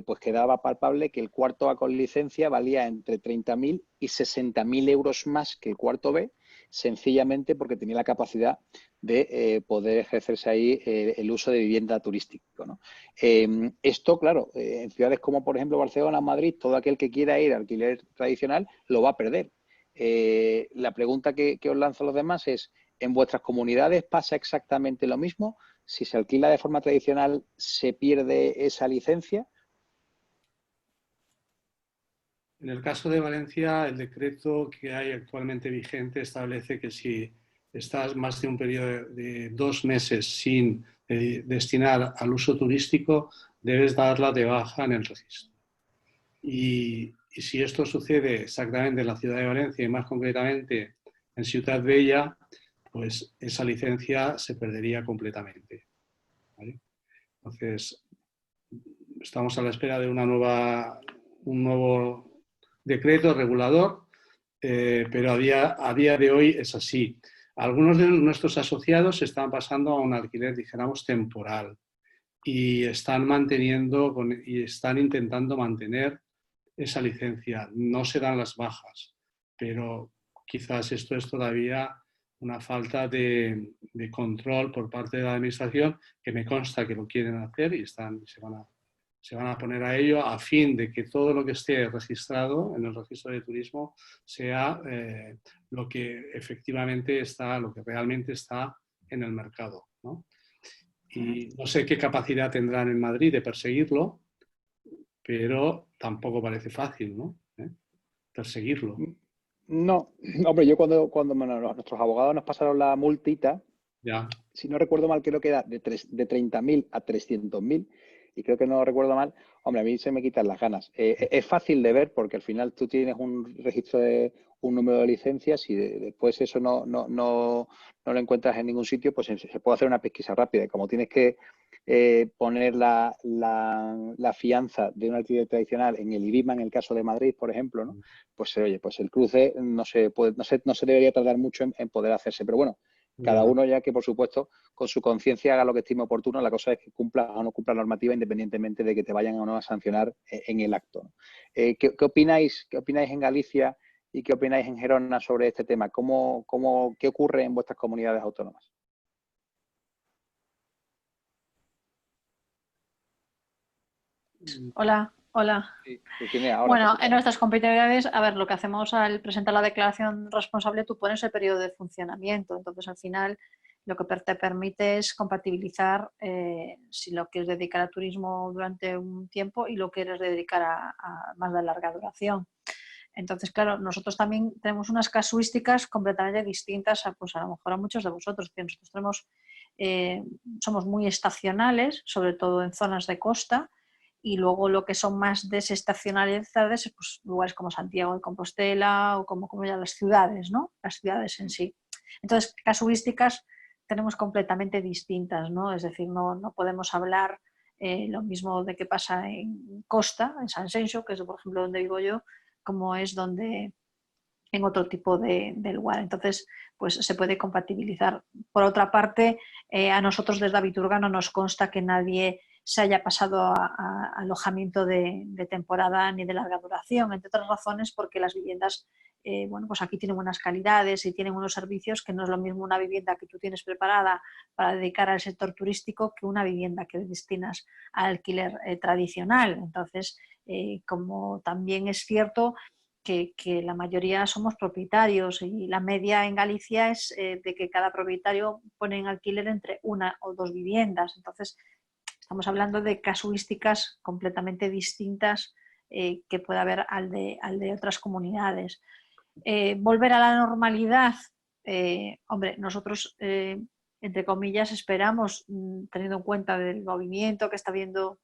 Speaker 1: pues quedaba palpable que el cuarto A con licencia valía entre 30.000 y 60.000 euros más que el cuarto B, sencillamente porque tenía la capacidad de poder ejercerse ahí el uso de vivienda turística, ¿no? Esto, claro, en ciudades como, por ejemplo, Barcelona, Madrid, todo aquel que quiera ir al alquiler tradicional lo va a perder. La pregunta que os lanzo a los demás es, ¿en vuestras comunidades pasa exactamente lo mismo? Si se alquila de forma tradicional, ¿se pierde esa licencia?
Speaker 3: En el caso de Valencia, el decreto que hay actualmente vigente establece que si estás más de un periodo de 2 meses sin destinar al uso turístico, debes darla de baja en el registro. Y si esto sucede exactamente en la ciudad de Valencia y más concretamente en Ciutat Vella, pues esa licencia se perdería completamente, ¿vale? Entonces, estamos a la espera de un nuevo decreto regulador, pero a día de hoy es así. Algunos de nuestros asociados están pasando a un alquiler, dijéramos, temporal y están intentando mantener esa licencia. No se dan las bajas, pero quizás esto es todavía una falta de control por parte de la administración, que me consta que lo quieren hacer y se van a poner a ello a fin de que todo lo que esté registrado en el registro de turismo sea lo que efectivamente está, lo que realmente está en el mercado, ¿no? Y no sé qué capacidad tendrán en Madrid de perseguirlo, pero tampoco parece fácil, ¿no? Perseguirlo.
Speaker 1: No, hombre, yo cuando nuestros abogados nos pasaron la multita,
Speaker 3: Ya.
Speaker 1: si no recuerdo mal, creo que era de 30.000 a 300.000. y creo que no recuerdo mal, hombre, a mí se me quitan las ganas. Es fácil de ver porque al final tú tienes un registro de un número de licencias y después eso no lo encuentras en ningún sitio, pues se puede hacer una pesquisa rápida. Y como tienes que poner la fianza de un alquiler tradicional en el IBIMA, en el caso de Madrid, por ejemplo, ¿no? Pues oye, pues el cruce no se debería tardar mucho en poder hacerse. Pero bueno, cada uno ya que, por supuesto, con su conciencia haga lo que estime oportuno. La cosa es que cumpla o no cumpla la normativa independientemente de que te vayan o no a sancionar en el acto, ¿no? ¿Qué opináis en Galicia y qué opináis en Gerona sobre este tema? ¿Qué ocurre en vuestras comunidades autónomas?
Speaker 2: Hola, hola.
Speaker 1: Sí, Virginia, ahora.
Speaker 2: Bueno, en nuestras competitividades, a ver, lo que hacemos al presentar la declaración responsable, tú pones el periodo de funcionamiento. Entonces, al final, lo que te permite es compatibilizar si lo quieres dedicar a turismo durante un tiempo y lo quieres dedicar a más de larga duración. Entonces, claro, nosotros también tenemos unas casuísticas completamente distintas pues a lo mejor a muchos de vosotros. Nosotros somos muy estacionales, sobre todo en zonas de costa, y luego lo que son más desestacionalidades, pues lugares como Santiago de Compostela o como ya las ciudades, ¿no? Las ciudades en sí. Entonces, casuísticas tenemos completamente distintas, ¿no? Es decir, no podemos hablar lo mismo de qué pasa en costa, en San Xenxo, que es por ejemplo donde vivo yo, como es donde en otro tipo de lugar. Entonces, pues se puede compatibilizar. Por otra parte, a nosotros desde Abiturga no nos consta que nadie se haya pasado a alojamiento de temporada ni de larga duración, entre otras razones porque las viviendas, bueno, pues aquí tienen unas calidades y tienen unos servicios que no es lo mismo una vivienda que tú tienes preparada para dedicar al sector turístico que una vivienda que destinas al alquiler tradicional. Entonces, como también es cierto que la mayoría somos propietarios y la media en Galicia es de que cada propietario pone en alquiler entre una o dos viviendas. Entonces, estamos hablando de casuísticas completamente distintas que puede haber al de otras comunidades. Volver a la normalidad, hombre, nosotros, entre comillas, esperamos, teniendo en cuenta del movimiento que está habiendo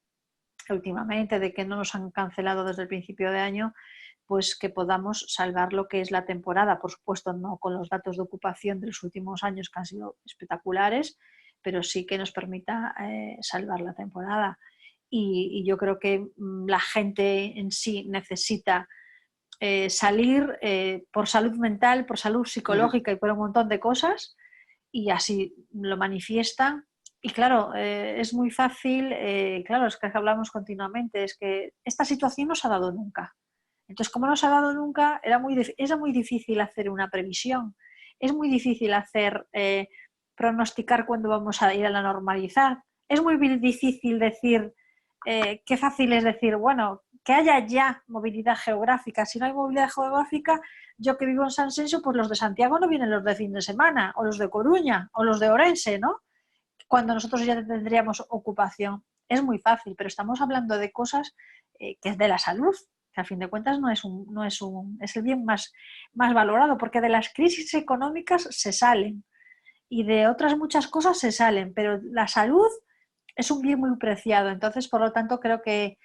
Speaker 2: últimamente, de que no nos han cancelado desde el principio de año, pues que podamos salvar lo que es la temporada. Por supuesto, no con los datos de ocupación de los últimos años que han sido espectaculares, pero sí que nos permita salvar la temporada. Y yo creo que la gente en sí necesita salir por salud mental, por salud psicológica y por un montón de cosas, y así lo manifiestan. Y claro, es muy fácil, claro, es que hablamos continuamente, es que esta situación no se ha dado nunca. Entonces, como no se ha dado nunca, era muy difícil hacer una previsión, es muy difícil pronosticar cuándo vamos a ir a la normalidad, es muy difícil decir, qué fácil es decir, bueno, que haya ya movilidad geográfica. Si no hay movilidad geográfica, yo que vivo en San Xenxo, pues los de Santiago no vienen los de fin de semana, o los de Coruña, o los de Orense, ¿no? Cuando nosotros ya tendríamos ocupación. Es muy fácil, pero estamos hablando de cosas que es de la salud, que a fin de cuentas es el bien más valorado, porque de las crisis económicas se salen y de otras muchas cosas se salen, pero la salud es un bien muy preciado. Entonces, por lo tanto, creo que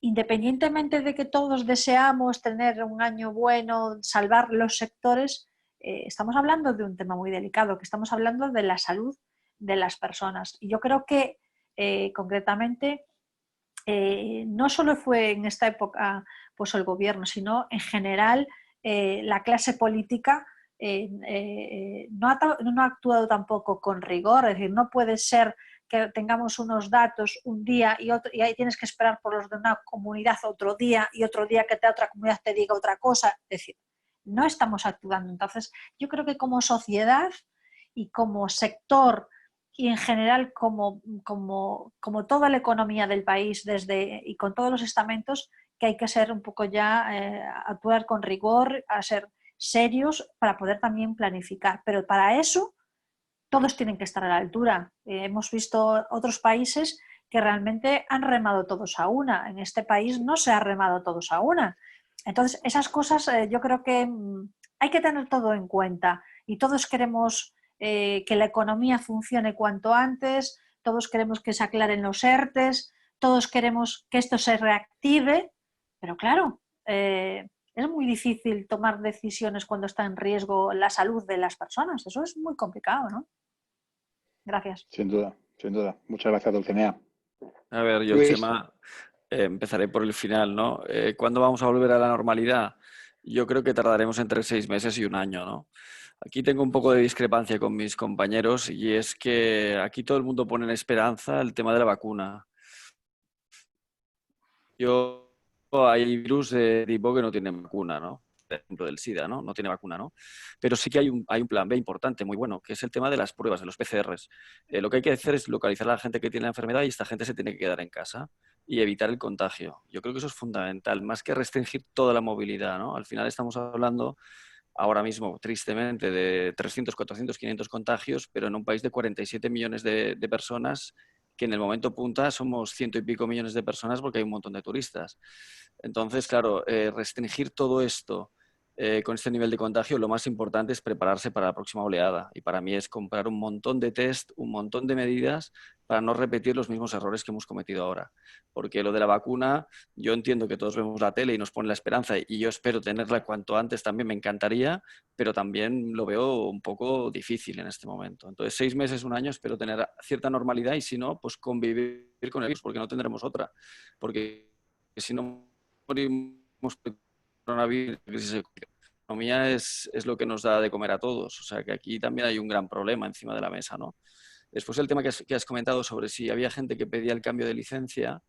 Speaker 2: independientemente de que todos deseamos tener un año bueno, salvar los sectores, estamos hablando de un tema muy delicado, que estamos hablando de la salud de las personas. Y yo creo que concretamente no solo fue en esta época pues el gobierno, sino en general la clase política no ha actuado tampoco con rigor. Es decir, no puede ser que tengamos unos datos un día y ahí tienes que esperar por los de una comunidad otro día y otro día que otra comunidad te diga otra cosa. Es decir, no estamos actuando. Entonces, yo creo que como sociedad y como sector y en general como toda la economía del país y con todos los estamentos, que hay que ser un poco ya, actuar con rigor, a ser serios para poder también planificar. Pero para eso todos tienen que estar a la altura. Hemos visto otros países que realmente han remado todos a una. En este país no se ha remado todos a una. Entonces, esas cosas yo creo que hay que tener todo en cuenta y todos queremos que la economía funcione cuanto antes, todos queremos que se aclaren los ERTES, todos queremos que esto se reactive, pero claro, es muy difícil tomar decisiones cuando está en riesgo la salud de las personas. Eso es muy complicado, ¿no? Gracias.
Speaker 1: Sin duda, sin duda. Muchas gracias, Dulcinea.
Speaker 4: A ver, yo el
Speaker 1: Luis.
Speaker 4: tema, empezaré por el final, ¿no? ¿Cuándo vamos a volver a la normalidad? Yo creo que tardaremos entre 6 meses y 1 año, ¿no? Aquí tengo un poco de discrepancia con mis compañeros y es que aquí todo el mundo pone en esperanza el tema de la vacuna. Hay virus de tipo que no tienen vacuna, ¿no? Por ejemplo, del SIDA, ¿no? No tiene vacuna, ¿no? Pero sí que hay un plan B importante, muy bueno, que es el tema de las pruebas, de los PCRs. Lo que hay que hacer es localizar a la gente que tiene la enfermedad y esta gente se tiene que quedar en casa y evitar el contagio. Yo creo que eso es fundamental, más que restringir toda la movilidad, ¿no? Al final estamos hablando ahora mismo, tristemente, de 300, 400, 500 contagios, pero en un país de 47 millones de personas, que en el momento punta somos 100 y pico millones de personas porque hay un montón de turistas. Entonces, claro, restringir todo esto con este nivel de contagio, lo más importante es prepararse para la próxima oleada. Y para mí es comprar un montón de test, un montón de medidas para no repetir los mismos errores que hemos cometido ahora. Porque lo de la vacuna, yo entiendo que todos vemos la tele y nos pone la esperanza y yo espero tenerla cuanto antes, también me encantaría, pero también lo veo un poco difícil en este momento. Entonces, 6 meses, 1 año, espero tener cierta normalidad y si no, pues convivir con el virus, porque no tendremos otra. Porque si no morimos por coronavirus, la economía es lo que nos da de comer a todos. O sea que aquí también hay un gran problema encima de la mesa, ¿no? Después el tema que has comentado sobre si había gente que pedía el cambio de licencia.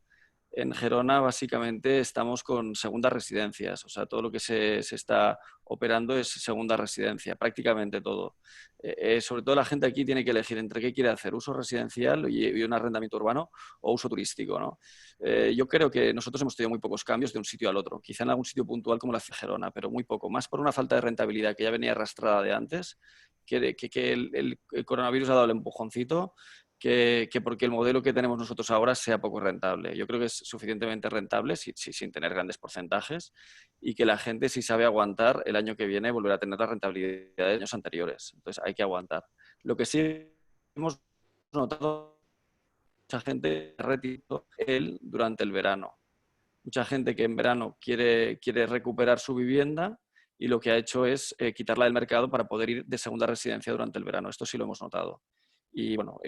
Speaker 4: En Gerona básicamente estamos con segundas residencias, o sea, todo lo que se está operando es segunda residencia, prácticamente todo. Sobre todo la gente aquí tiene que elegir entre qué quiere hacer, uso residencial y un arrendamiento urbano o uso turístico, ¿no? Yo creo que nosotros hemos tenido muy pocos cambios de un sitio al otro, quizá en algún sitio puntual como la Gerona, pero muy poco, más por una falta de rentabilidad que ya venía arrastrada de antes, que el coronavirus ha dado el empujoncito, que porque el modelo que tenemos nosotros ahora sea poco rentable. Yo creo que es suficientemente rentable sin tener grandes porcentajes y que la gente, si sabe aguantar, el año que viene volverá a tener la rentabilidad de años anteriores. Entonces hay que aguantar. Lo que sí hemos notado, mucha gente retiró él durante el verano. Mucha gente que en verano quiere recuperar su vivienda y lo que ha hecho es quitarla del mercado para poder ir de segunda residencia durante el verano. Esto sí lo hemos notado. Y bueno,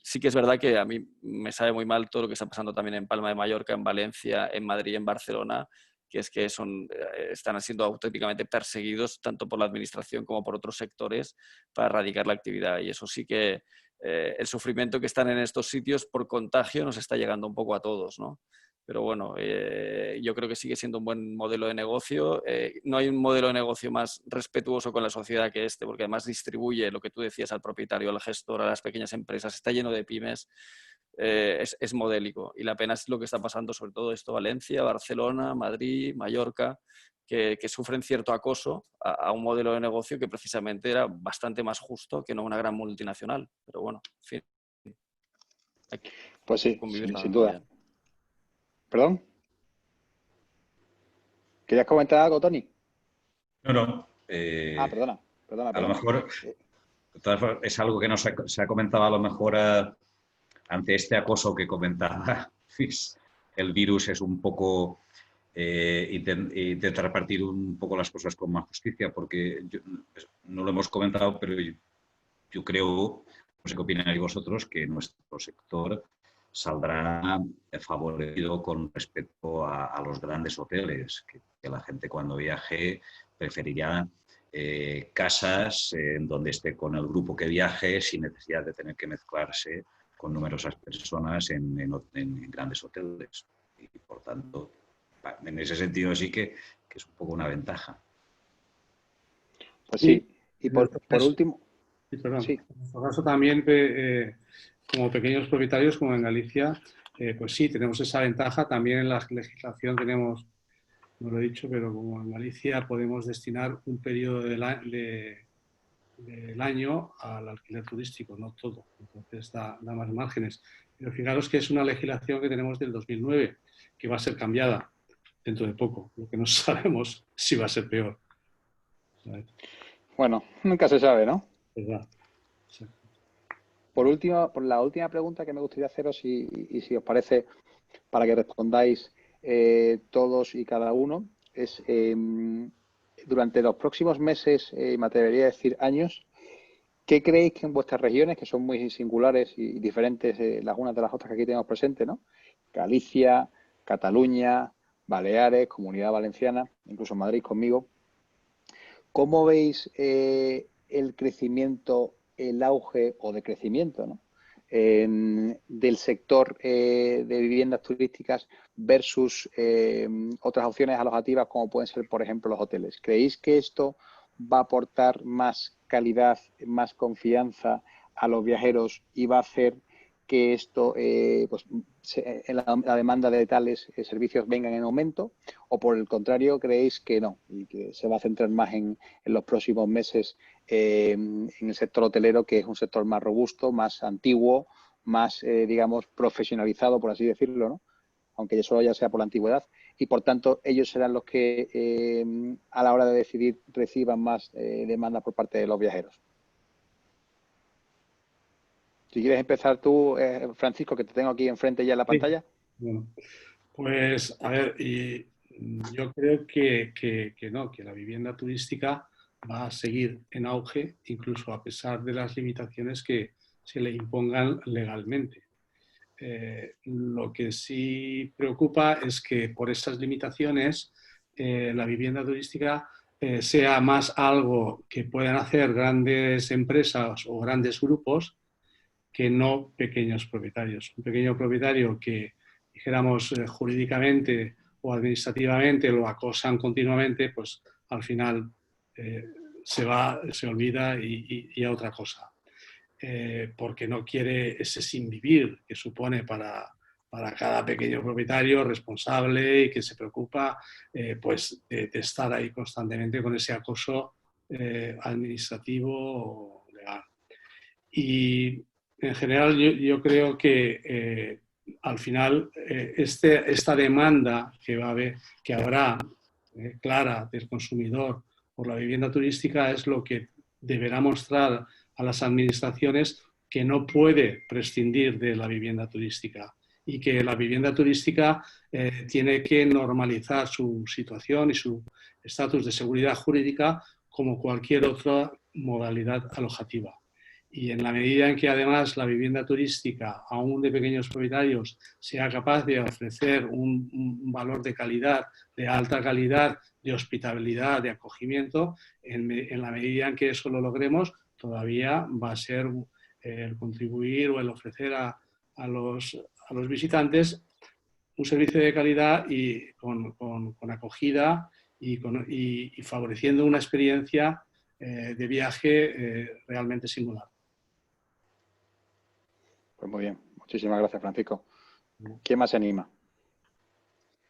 Speaker 4: sí que es verdad que a mí me sabe muy mal todo lo que está pasando también en Palma de Mallorca, en Valencia, en Madrid, en Barcelona, que es que están siendo auténticamente perseguidos tanto por la administración como por otros sectores para erradicar la actividad. Y eso sí que el sufrimiento que están en estos sitios por contagio nos está llegando un poco a todos, ¿no? Pero bueno, yo creo que sigue siendo un buen modelo de negocio. No hay un modelo de negocio más respetuoso con la sociedad que este, porque además distribuye lo que tú decías al propietario, al gestor, a las pequeñas empresas. Está lleno de pymes. Es modélico. Y la pena es lo que está pasando, sobre todo esto, Valencia, Barcelona, Madrid, Mallorca, que sufren cierto acoso a un modelo de negocio que precisamente era bastante más justo que no una gran multinacional. Pero bueno, en fin.
Speaker 1: Pues sí, sin duda.
Speaker 4: Bien.
Speaker 1: ¿Perdón? ¿Querías comentar algo, Tony?
Speaker 5: No.
Speaker 1: Perdona.
Speaker 5: A lo mejor es algo que no se ha comentado a lo mejor ante este acoso que comentaba. El virus es un poco intentar repartir un poco las cosas con más justicia, porque no lo hemos comentado, pero yo creo, no sé qué opináis vosotros, que nuestro sector saldrá favorecido con respecto a los grandes hoteles, que la gente cuando viaje preferirá casas en donde esté con el grupo que viaje sin necesidad de tener que mezclarse con numerosas personas en grandes hoteles. Y por tanto, en ese sentido sí que es un poco una ventaja.
Speaker 1: Pues sí. Y por último...
Speaker 3: Sí. En nuestro caso también, como pequeños propietarios, como en Galicia, pues sí, tenemos esa ventaja. También en la legislación tenemos, no lo he dicho, pero como en Galicia podemos destinar un periodo del año al alquiler turístico, no todo. Entonces da más márgenes. Pero fijaros que es una legislación que tenemos del 2009, que va a ser cambiada dentro de poco. Lo que no sabemos si va a ser peor. ¿Sabes?
Speaker 1: Bueno, nunca se sabe, ¿no?
Speaker 3: ¿Verdad?
Speaker 1: Por la última pregunta que me gustaría haceros, y si os parece, para que respondáis todos y cada uno es, durante los próximos meses, me atrevería a decir años, ¿qué creéis que en vuestras regiones, que son muy singulares y diferentes las unas de las otras que aquí tenemos presentes, ¿no? Galicia, Cataluña, Baleares, Comunidad Valenciana, incluso Madrid conmigo, ¿cómo veis el crecimiento, el auge o decrecimiento, ¿no? Del sector de viviendas turísticas versus otras opciones alojativas como pueden ser, por ejemplo, los hoteles? ¿Creéis que esto va a aportar más calidad, más confianza a los viajeros y va a hacer que esto, la demanda de tales servicios vengan en aumento? ¿O por el contrario creéis que no y que se va a centrar más en los próximos meses en el sector hotelero, que es un sector más robusto, más antiguo, más, digamos, profesionalizado, por así decirlo, ¿no? Aunque solo ya sea por la antigüedad, y por tanto ellos serán los que a la hora de decidir reciban más demanda por parte de los viajeros? Si quieres empezar tú, Francisco, que te tengo aquí enfrente ya en la pantalla.
Speaker 3: Bueno, pues a ver, y yo creo que no, que la vivienda turística va a seguir en auge, incluso a pesar de las limitaciones que se le impongan legalmente. Lo que sí preocupa es que por esas limitaciones la vivienda turística sea más algo que puedan hacer grandes empresas o grandes grupos que no pequeños propietarios. Un pequeño propietario que, dijéramos, jurídicamente o administrativamente lo acosan continuamente, pues al final se olvida y a otra cosa. Porque no quiere ese sin vivir que supone para cada pequeño propietario responsable y que se preocupa pues de estar ahí constantemente con ese acoso administrativo o legal. Y en general yo creo que al final esta demanda que habrá clara del consumidor por la vivienda turística es lo que deberá mostrar a las administraciones que no puede prescindir de la vivienda turística y que la vivienda turística tiene que normalizar su situación y su estatus de seguridad jurídica como cualquier otra modalidad alojativa. Y en la medida en que además la vivienda turística, aún de pequeños propietarios, sea capaz de ofrecer un valor de calidad, de alta calidad, de hospitalidad, de acogimiento, en la medida en que eso lo logremos, todavía va a ser el contribuir o el ofrecer a los visitantes un servicio de calidad y con acogida y favoreciendo una experiencia de viaje realmente singular.
Speaker 1: Pues muy bien. Muchísimas gracias, Francisco. ¿Quién más se anima?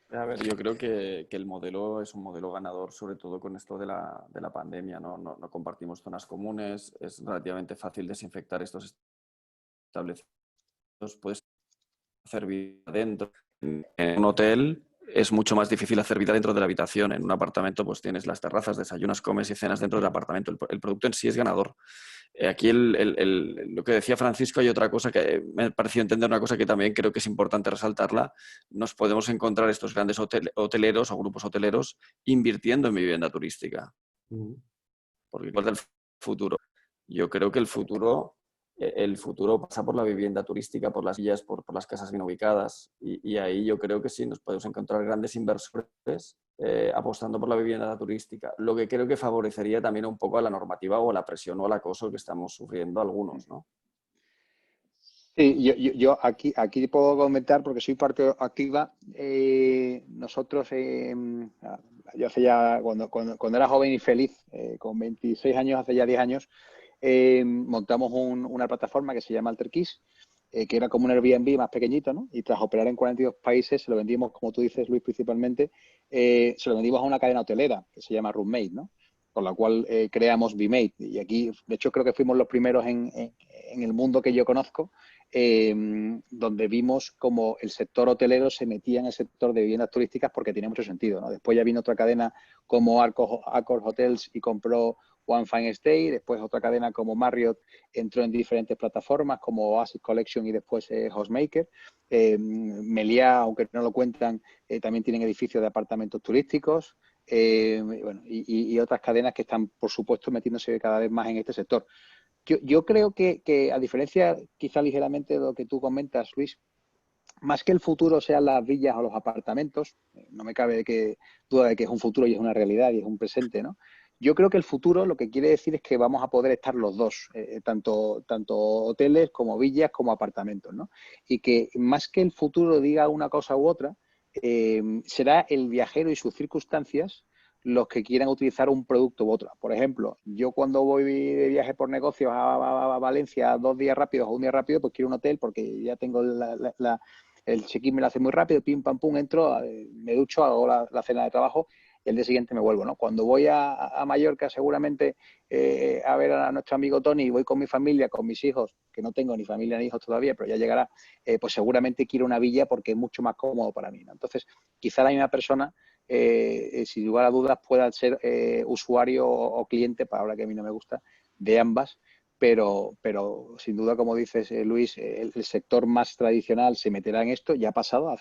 Speaker 4: A ver, yo creo que el modelo es un modelo ganador, sobre todo con esto de la pandemia, ¿no? No compartimos zonas comunes, es relativamente fácil desinfectar estos establecimientos, puedes hacer vida dentro. En un hotel es mucho más difícil hacer vida dentro de la habitación. En un apartamento pues tienes las terrazas, desayunas, comes y cenas dentro del apartamento. El producto en sí es ganador. Aquí lo que decía Francisco, hay otra cosa que me ha parecido entender, una cosa que también creo que es importante resaltarla. Nos podemos encontrar estos grandes hoteleros o grupos hoteleros invirtiendo en vivienda turística. Porque ¿cuál es el futuro? Yo creo que el futuro pasa por la vivienda turística, por las villas, por las casas bien ubicadas. Y ahí yo creo que sí, nos podemos encontrar grandes inversores apostando por la vivienda turística. Lo que creo que favorecería también un poco a la normativa o a la presión o al acoso que estamos sufriendo algunos, ¿no?
Speaker 1: Sí, yo aquí puedo comentar porque soy parte activa. Nosotros, yo hace ya, cuando era joven y feliz, con 26 años, hace ya 10 años, montamos una plataforma que se llama AlterKeys, que era como un Airbnb más pequeñito, ¿no? Y tras operar en 42 países, se lo vendimos, como tú dices, Luis, principalmente, se lo vendimos a una cadena hotelera que se llama Roommate, ¿no? Con la cual creamos BMate. Y aquí, de hecho, creo que fuimos los primeros en el mundo que yo conozco, donde vimos como el sector hotelero se metía en el sector de viviendas turísticas porque tenía mucho sentido, ¿no? Después ya vino otra cadena como Accor Hotels y compró One Fine Stay, después otra cadena como Marriott entró en diferentes plataformas como Oasis Collection y después Hostmaker. Meliá, aunque no lo cuentan, también tienen edificios de apartamentos turísticos. Bueno, y otras cadenas que están, por supuesto, metiéndose cada vez más en este sector. Yo creo que, a diferencia quizá ligeramente de lo que tú comentas, Luis, más que el futuro sean las villas o los apartamentos, no me cabe duda de que es un futuro y es una realidad y es un presente, ¿no? Yo creo que el futuro lo que quiere decir es que vamos a poder estar los dos, tanto hoteles como villas como apartamentos, ¿no? Y que más que el futuro diga una cosa u otra, será el viajero y sus circunstancias los que quieran utilizar un producto u otro. Por ejemplo, yo cuando voy de viaje por negocios a Valencia 2 días rápidos o un día rápido, pues quiero un hotel porque ya tengo el check-in me lo hace muy rápido, pim, pam, pum, entro, me ducho, hago la cena de trabajo y el día siguiente me vuelvo, ¿no? Cuando voy a Mallorca, seguramente a ver a nuestro amigo Tony, voy con mi familia, con mis hijos, que no tengo ni familia ni hijos todavía, pero ya llegará, pues seguramente quiero una villa porque es mucho más cómodo para mí, ¿no? Entonces, quizá la misma persona, sin lugar a dudas, pueda ser usuario o cliente, palabra que a mí no me gusta, de ambas, pero sin duda, como dices, Luis, el sector más tradicional se meterá en esto, ya ha pasado,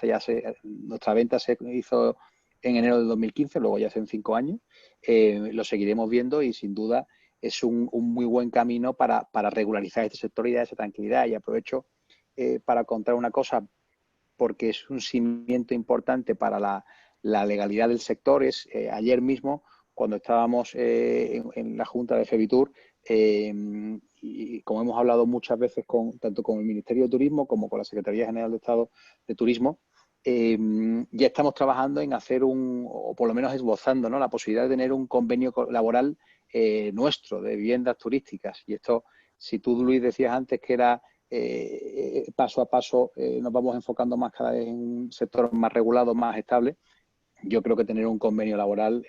Speaker 1: nuestra venta se hizo en enero del 2015, luego ya hacen 5 años, lo seguiremos viendo y sin duda es un muy buen camino para regularizar este sector y dar esa tranquilidad. Y aprovecho para contar una cosa, porque es un cimiento importante para la legalidad del sector. Ayer mismo, cuando estábamos en la Junta de FEBITUR, y como hemos hablado muchas veces tanto con el Ministerio de Turismo como con la Secretaría General de Estado de Turismo, ya estamos trabajando en hacer o por lo menos esbozando, ¿no?, la posibilidad de tener un convenio laboral nuestro de viviendas turísticas. Y esto, si tú, Luis, decías antes que era paso a paso, nos vamos enfocando más cada vez en un sector más regulado, más estable. Yo creo que tener un convenio laboral,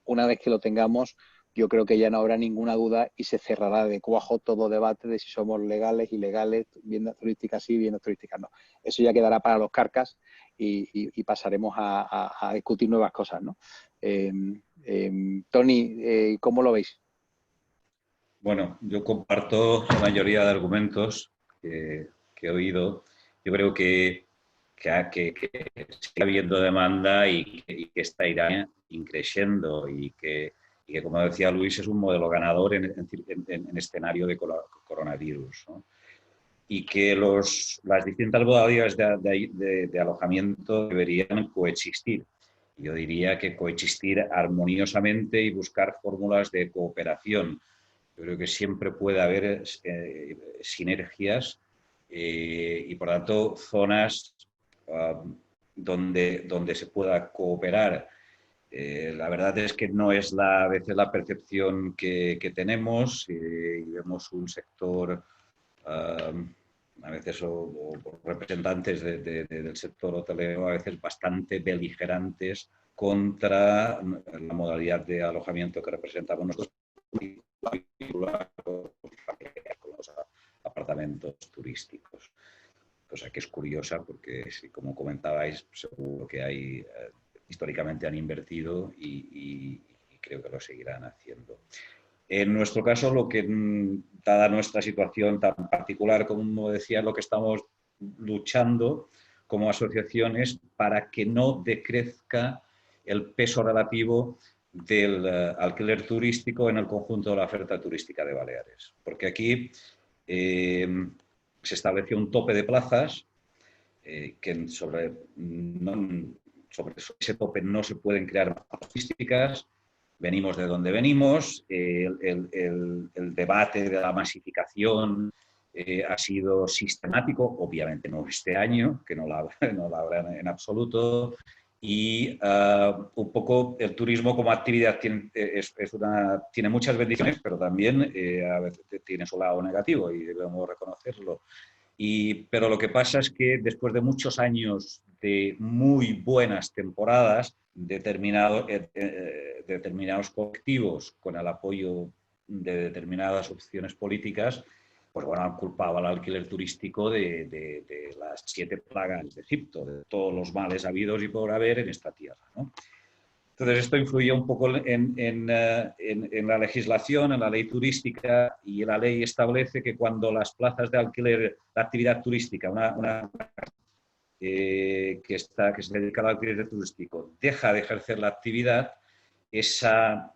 Speaker 1: una vez que lo tengamos, yo creo que ya no habrá ninguna duda y se cerrará de cuajo todo debate de si somos legales, ilegales, viviendas turísticas sí, viviendas turísticas no. Eso ya quedará para los carcas y pasaremos a discutir nuevas cosas, ¿no? Tony, ¿cómo lo veis?
Speaker 5: Bueno, yo comparto la mayoría de argumentos que he oído. Yo creo que sigue habiendo demanda y que esta irá increciendo y que, como decía Luis, es un modelo ganador en escenario de coronavirus, ¿no? Y que las distintas modalidades de alojamiento deberían coexistir. Yo diría que coexistir armoniosamente y buscar fórmulas de cooperación. Yo creo que siempre puede haber sinergias y, por tanto, zonas donde se pueda cooperar. La verdad es que no es a veces la percepción que tenemos y vemos un sector, a veces, o representantes del sector hotelero, a veces bastante beligerantes contra la modalidad de alojamiento que representamos nosotros, con los apartamentos turísticos. Cosa que es curiosa porque, como comentabais, seguro que hay, históricamente han invertido y creo que lo seguirán haciendo. En nuestro caso, dada nuestra situación tan particular, como decía, lo que estamos luchando como asociaciones para que no decrezca el peso relativo del alquiler turístico en el conjunto de la oferta turística de Baleares. Porque aquí se estableció un tope de plazas que sobre ese tope no se pueden crear plazas turísticas. Venimos de donde venimos, el debate de la masificación ha sido sistemático, obviamente no este año, que no la habrá en absoluto, y un poco el turismo como actividad tiene muchas bendiciones, pero también a veces tiene su lado negativo y debemos reconocerlo. Pero lo que pasa es que después de muchos años de muy buenas temporadas, determinados colectivos con el apoyo de determinadas opciones políticas, pues bueno, han culpado al alquiler turístico de las 7 plagas de Egipto, de todos los males habidos y por haber en esta tierra, ¿no? Entonces, esto influye un poco en la legislación, en la ley turística, y la ley establece que cuando las plazas de alquiler, la actividad turística, que se dedica al alquiler turístico, deja de ejercer la actividad, esas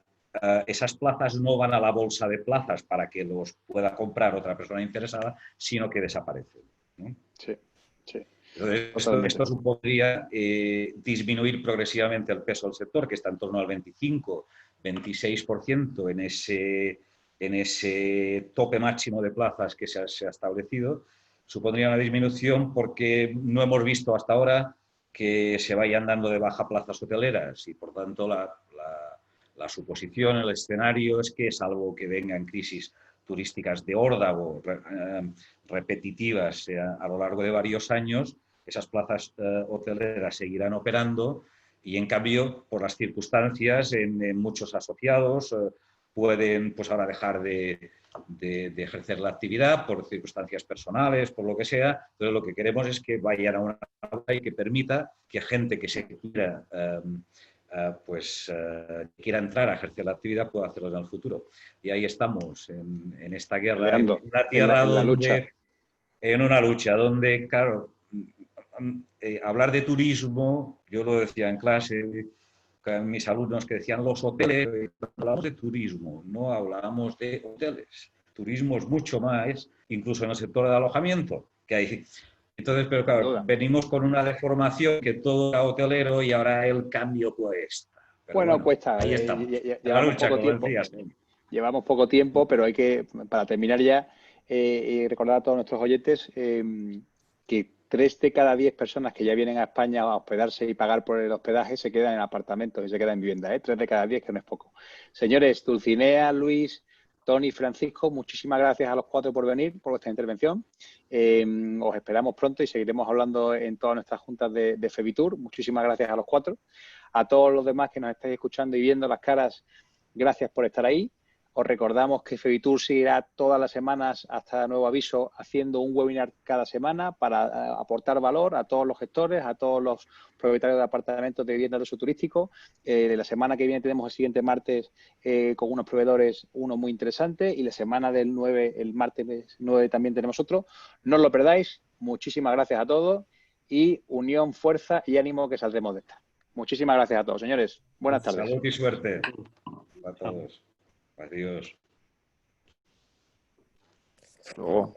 Speaker 5: plazas no van a la bolsa de plazas para que los pueda comprar otra persona interesada, sino que desaparecen, ¿no?
Speaker 1: Sí, sí.
Speaker 5: Entonces, esto supondría disminuir progresivamente el peso del sector, que está en torno al 25-26% en ese tope máximo de plazas que se ha establecido. Supondría una disminución porque no hemos visto hasta ahora que se vayan dando de baja plazas hoteleras y, por tanto, la suposición, el escenario es que, salvo que vengan crisis turísticas de órdago repetitivas a lo largo de varios años, esas plazas hoteleras seguirán operando y, en cambio, por las circunstancias, en muchos asociados pueden pues ahora dejar de ejercer la actividad por circunstancias personales, por lo que sea. Entonces, lo que queremos es que vayan a una ley que permita que gente que se quiera quiera entrar a ejercer la actividad pueda hacerlo en el futuro. Y ahí estamos, en esta guerra,
Speaker 1: Peleando,
Speaker 5: en una tierra
Speaker 1: en la lucha.
Speaker 5: en una lucha donde, claro, hablar de turismo, yo lo decía en clase, mis alumnos que decían los hoteles, hablamos de turismo, no hablábamos de hoteles. Turismo es mucho más, incluso en el sector de alojamiento, que hay. Entonces, pero claro, venimos con una deformación que todo era hotelero y ahora el cambio cuesta. Pero
Speaker 1: Bueno, cuesta.
Speaker 5: ahí estamos.
Speaker 1: Llevamos poco tiempo. Llevamos poco tiempo, pero hay que, para terminar ya, y recordar a todos nuestros oyentes que 3 de cada 10 personas que ya vienen a España a hospedarse y pagar por el hospedaje se quedan en apartamentos y se quedan en vivienda, 3 de cada 10, que no es poco. Señores, Dulcinea, Luis, Tony, Francisco, muchísimas gracias a los 4 por venir, por vuestra intervención. Os esperamos pronto y seguiremos hablando en todas nuestras juntas de FEBITUR. Muchísimas gracias a los 4. A todos los demás que nos estáis escuchando y viendo las caras, gracias por estar ahí. Os recordamos que FEBITUR seguirá todas las semanas, hasta nuevo aviso, haciendo un webinar cada semana para aportar valor a todos los gestores, a todos los propietarios de apartamentos de vivienda de uso turístico. La semana que viene tenemos el siguiente martes con unos proveedores, uno muy interesante, y la semana del 9, el martes 9 también tenemos otro. No os lo perdáis. Muchísimas gracias a todos y unión, fuerza y ánimo que saldremos de esta. Muchísimas gracias a todos, señores. Buenas tardes.
Speaker 5: Salud y suerte a todos. Adiós.
Speaker 4: Luego.